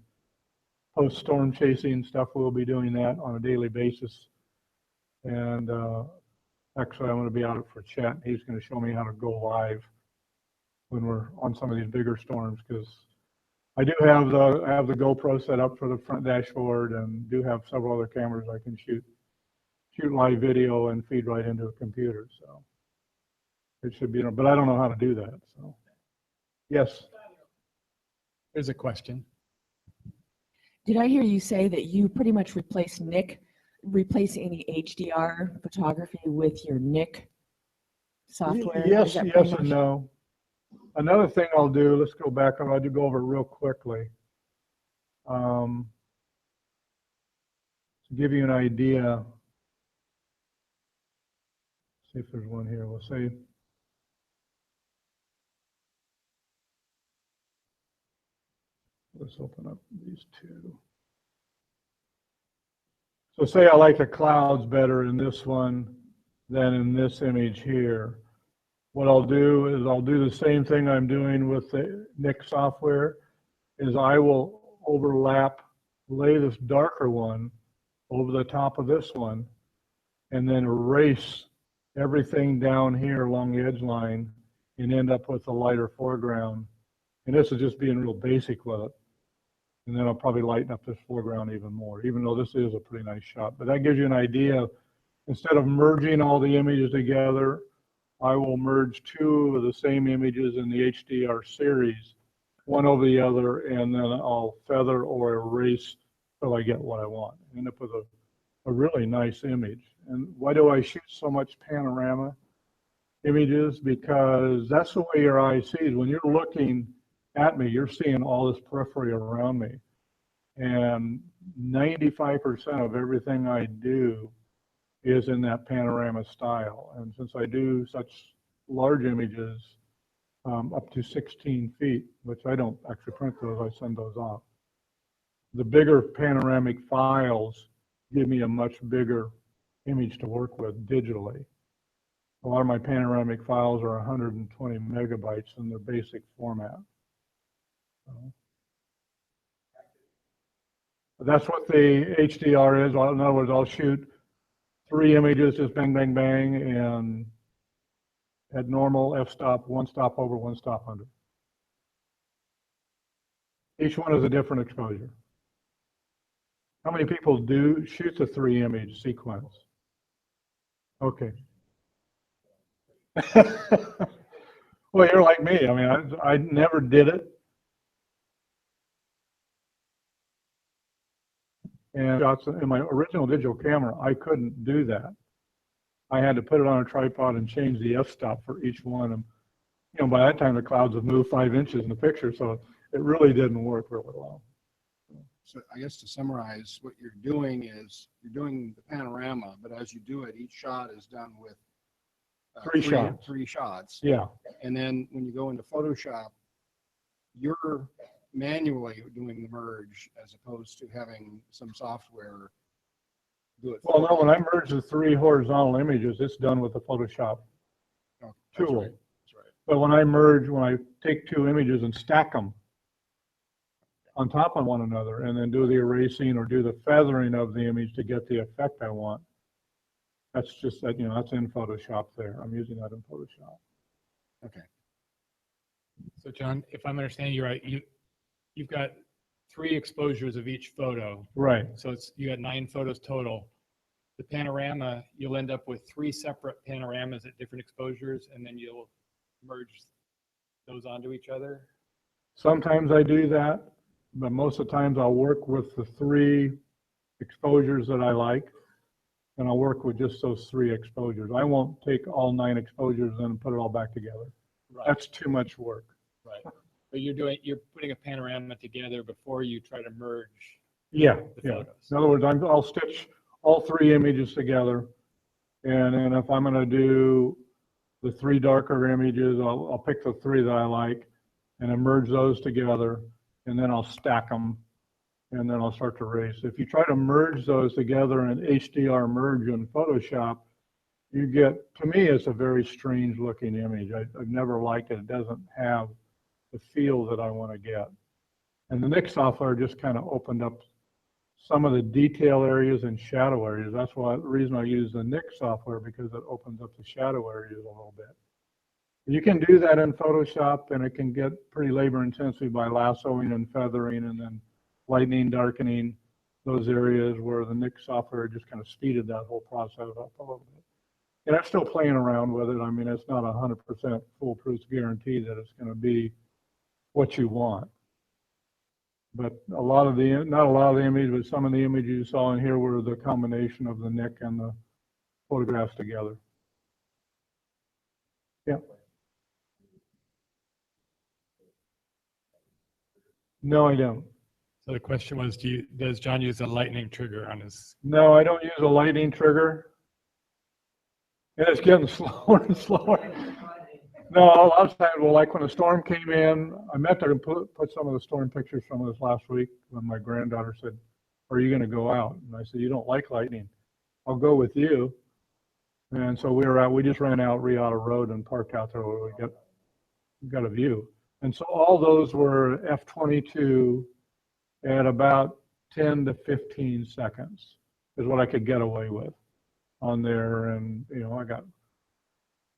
post storm chasing stuff. We'll be doing that on a daily basis. And actually, I'm going to be out for chat. He's going to show me how to go live when we're on some of these bigger storms, because I do have the GoPro set up for the front dashboard, and do have several other cameras I can shoot live video and feed right into a computer. So it should be, but I don't know how to do that. So yes. There's a question. Did I hear you say that you pretty much replace any HDR photography with your Nik software? Yes, yes and no. Another thing I'll do, let's go back, I'll go over it real quickly. To give you an idea, See if there's one here. We'll say. Let's open up these two. So say I like the clouds better in this one than in this image here. What I'll do is I'll do the same thing I'm doing with the Nik software, is I will overlap, lay this darker one over the top of this one, and then erase everything down here along the edge line and end up with a lighter foreground. And this is just being real basic with it. And then I'll probably lighten up this foreground even more, even though this is a pretty nice shot. But that gives you an idea. Instead of merging all the images together, I will merge two of the same images in the HDR series, one over the other, and then I'll feather or erase till I get what I want. End up with a really nice image. And why do I shoot so much panorama images? Because that's the way your eye sees. When you're looking at me, you're seeing all this periphery around me. And 95% of everything I do is in that panorama style. And since I do such large images, up to 16 feet, which I don't actually print those, I send those off. The bigger panoramic files give me a much bigger image to work with digitally. A lot of my panoramic files are 120 megabytes in their basic format. That's what the HDR is. In other words, I'll shoot 3 images, just bang, bang, bang, and at normal f-stop, 1 stop over, 1 stop under. Each one is a different exposure. How many people do shoot the 3 image sequence? Okay. Well, you're like me. I mean, I never did it. And shots in my original digital camera, I couldn't do that. I had to put it on a tripod and change the f-stop for each one. And you know, by that time the clouds have moved 5 inches in the picture, so it really didn't work really well. So I guess to summarize, what you're doing is you're doing the panorama, but as you do it, each shot is done with three shots. Yeah. And then when you go into Photoshop, you're manually doing the merge as opposed to having some software do it. Well, no, when I merge the 3 horizontal images, it's done with the Photoshop tool. Right. That's right. But when I take 2 images and stack them on top of one another and then do the erasing or do the feathering of the image to get the effect I want, that's just that, you know, that's in Photoshop there. I'm using that in Photoshop. Okay. So John, if I'm understanding you right, you've got 3 exposures of each photo. Right. So you got 9 photos total. The panorama, you'll end up with 3 separate panoramas at different exposures, and then you'll merge those onto each other. Sometimes I do that, but most of the times I'll work with the 3 exposures that I like, and I'll work with just those 3 exposures. I won't take all 9 exposures and put it all back together. Right. That's too much work. Right. But you're putting a panorama together before you try to merge. Yeah, the yeah. photos. In other words, I'll stitch all 3 images together, and then if I'm going to do the 3 darker images, I'll pick the 3 that I like, and then merge those together, and then I'll stack them, and then I'll start to erase. If you try to merge those together in HDR merge in Photoshop, you get, to me, it's a very strange looking image. I've never liked it. It doesn't have the feel that I want to get. And the Nik software just kind of opened up some of the detail areas and shadow areas. That's the reason I use the Nik software, because it opens up the shadow areas a little bit. You can do that in Photoshop, and it can get pretty labor intensive by lassoing and feathering and then lightening, darkening those areas, where the Nik software just kind of speeded that whole process up a little bit. And I'm still playing around with it. I mean, it's not 100% foolproof guarantee that it's going to be what you want. But not a lot of the images, but some of the images you saw in here were the combination of the Nik and the photographs together. Yeah. No, I don't. So the question was, does John use a lightning trigger on his? No, I don't use a lightning trigger. And it's getting slower and slower. No, a lot of times, well, like when a storm came in, I meant to put some of the storm pictures from this last week when my granddaughter said, "Are you going to go out?" And I said, "You don't like lightning. I'll go with you." And so we just ran out Riata Road and parked out there where we got a view. And so all those were F-22 at about 10 to 15 seconds is what I could get away with on there. And, you know, I got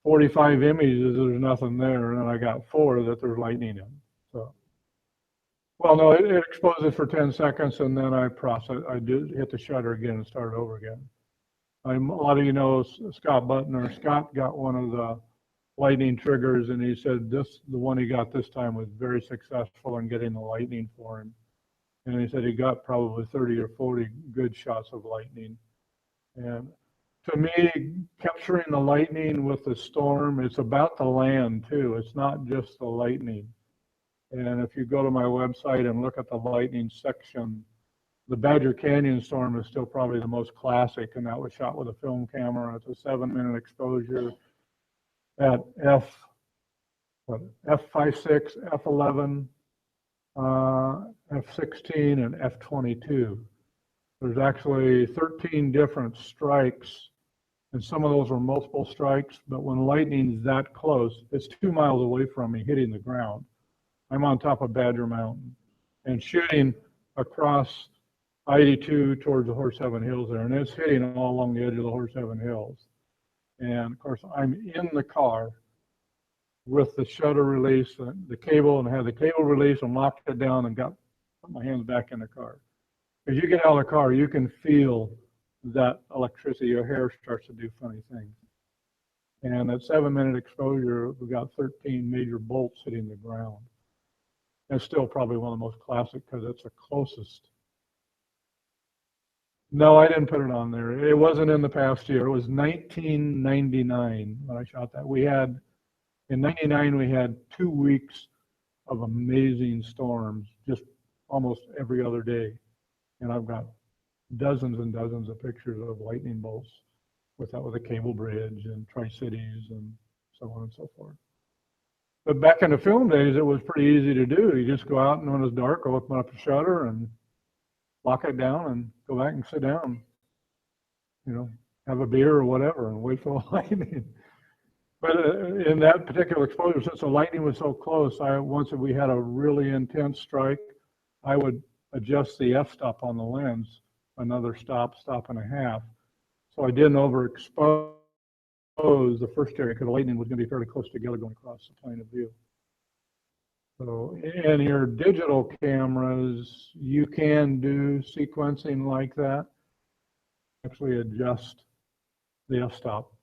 45 images, there's nothing there. And then I got 4 that there's lightning in. So, well, no, it exposes for 10 seconds and then I hit the shutter again and start over again. A lot of you know Scott Butner. Scott got one of the lightning triggers and he said the one he got this time was very successful in getting the lightning for him. And he said he got probably 30 or 40 good shots of lightning. And to me, capturing the lightning with the storm, it's about the land too. It's not just the lightning. And if you go to my website and look at the lightning section, the Badger Canyon storm is still probably the most classic, and that was shot with a film camera. It's a 7-minute exposure at F5.6, F11, F16, and F22. There's actually 13 different strikes, and some of those are multiple strikes, but when lightning's that close, it's 2 miles away from me hitting the ground. I'm on top of Badger Mountain and shooting across I-82 towards the Heaven Hills there, and it's hitting all along the edge of the Heaven Hills. And of course, I'm in the car with the shutter release, the cable, and had the cable release and locked it down and put my hands back in the car. As you get out of the car, you can feel that electricity. Your hair starts to do funny things. And at 7-minute exposure, we got 13 major bolts hitting the ground. It's still probably one of the most classic because it's the closest. No, I didn't put it on there. It wasn't in the past year. It was 1999 when I shot that. In 99, we had 2 weeks of amazing storms, just almost every other day. And I've got dozens and dozens of pictures of lightning bolts with a cable bridge and Tri-Cities and so on and so forth. But back in the film days, it was pretty easy to do. You just go out and when it's dark, open up the shutter and lock it down and go back and sit down, you know, have a beer or whatever and wait for the lightning. But in that particular exposure, since the lightning was so close, once we had a really intense strike, I would adjust the f-stop on the lens, another stop and a half. So I didn't overexpose the first area because the lightning was going to be fairly close together going across the plane of view. So in your digital cameras, you can do sequencing like that. Actually adjust the f-stop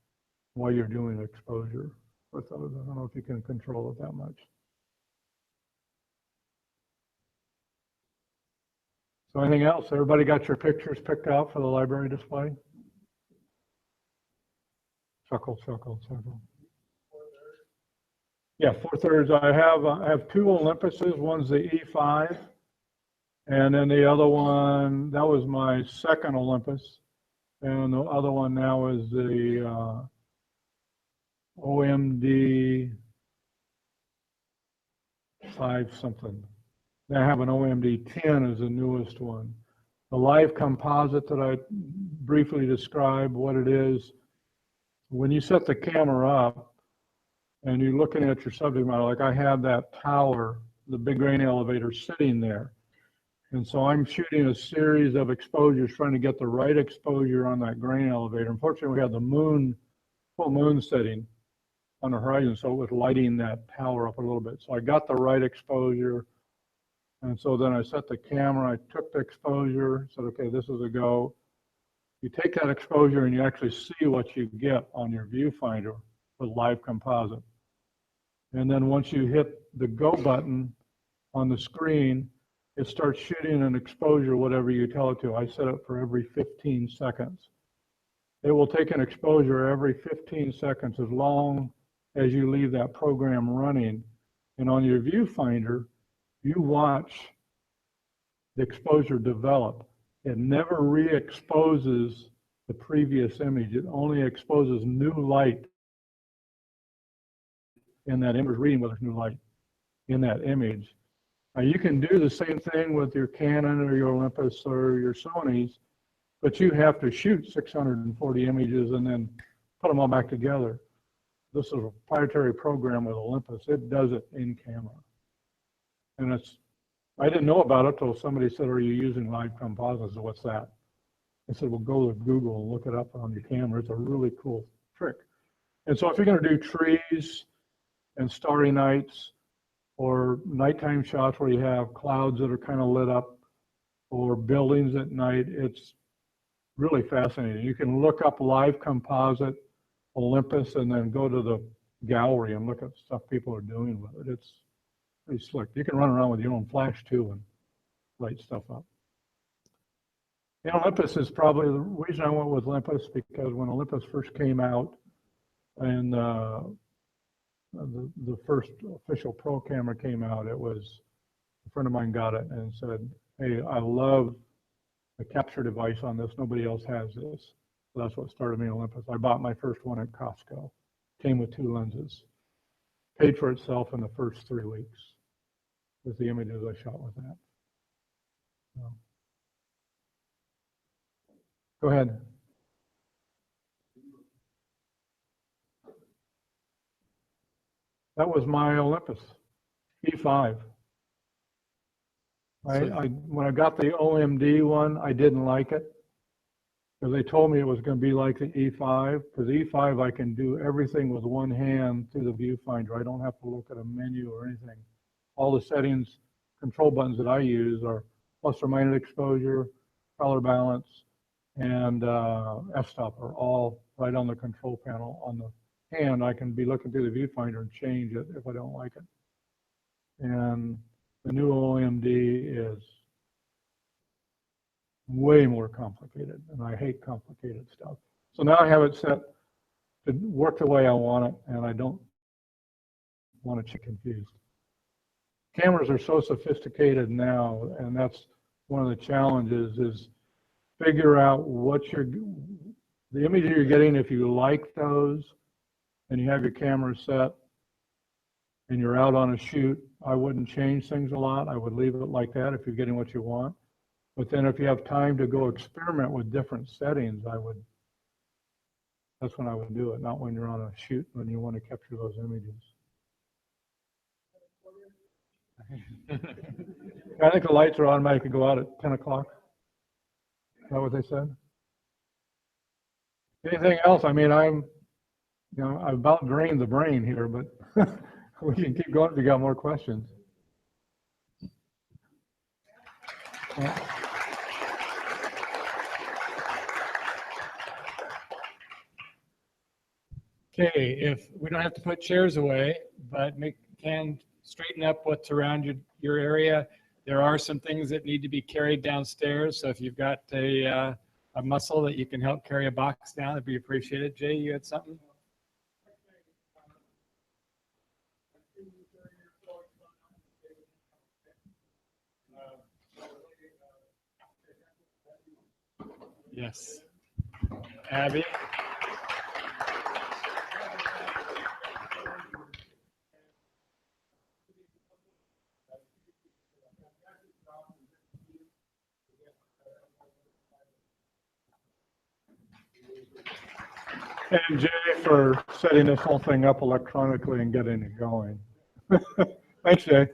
while you're doing exposure with those. I don't know if you can control it that much. So anything else? Everybody got your pictures picked out for the library display? Chuckle, chuckle, chuckle. Yeah, 4/3. I have 2 Olympuses. One's the E5, and then the other one, that was my second Olympus, and the other one now is the OMD 5 something. Then I have an OMD 10 as the newest one. The live composite that I briefly described, what it is, when you set the camera up and you're looking at your subject matter, like I have that tower, the big grain elevator sitting there. And so I'm shooting a series of exposures, trying to get the right exposure on that grain elevator. Unfortunately, we had the full moon setting on the horizon, so it was lighting that tower up a little bit. So I got the right exposure. And so then I set the camera, I took the exposure, said, okay, this is a go. You take that exposure and you actually see what you get on your viewfinder with live composite. And then once you hit the go button on the screen, it starts shooting an exposure, whatever you tell it to. I set it for every 15 seconds. It will take an exposure every 15 seconds as long as you leave that program running. And on your viewfinder, you watch the exposure develop. It never re-exposes the previous image. It only exposes new light in that image, reading whether there's new light in that image. Now you can do the same thing with your Canon or your Olympus or your Sony's, but you have to shoot 640 images and then put them all back together. This is a proprietary program with Olympus. It does it in camera. And I didn't know about it till somebody said, are you using live composites? I said, what's that? I said, well, go to Google and look it up on your camera. It's a really cool trick. And so if you're going to do trees and starry nights or nighttime shots where you have clouds that are kind of lit up or buildings at night, it's really fascinating. You can look up live composite Olympus and then go to the gallery and look at stuff people are doing with it. It's pretty slick. You can run around with your own flash too and light stuff up. And Olympus is probably the reason I went with Olympus, because when Olympus first came out and the first official pro camera came out, it was a friend of mine got it and said, hey, I love the capture device on this. Nobody else has this. So that's what started me on Olympus. I bought my first one at Costco. Came with 2 lenses. Paid for itself in the first 3 weeks with the images I shot with that. So. Go ahead. That was my Olympus E5. When I got the OMD one, I didn't like it because they told me it was going to be like the E5. Because the E5, I can do everything with one hand through the viewfinder. I don't have to look at a menu or anything. All the settings, control buttons that I use are plus or minus exposure, color balance, and f-stop are all right on the control panel. On the hand, I can be looking through the viewfinder and change it if I don't like it. And the new OMD is way more complicated, and I hate complicated stuff. So now I have it set to work the way I want it, and I don't want to get confused. Cameras are so sophisticated now, and that's one of the challenges is figure out what the images you're getting, if you like those, and you have your camera set, and you're out on a shoot, I wouldn't change things a lot. I would leave it like that if you're getting what you want. But then if you have time to go experiment with different settings, that's when I would do it, not when you're on a shoot, when you want to capture those images. I think the lights are automatically go out at 10 o'clock. Is that what they said? Anything else? I mean, I'm about drained the brain here, but we can keep going if you got more questions. Okay, if we don't have to put chairs away, but can straighten up what's around your area. There are some things that need to be carried downstairs. So if you've got a muscle that you can help carry a box down, that'd be appreciated. Jay, you had something? Yes. Abby? And Jay for setting this whole thing up electronically and getting it going. Thanks, Jay.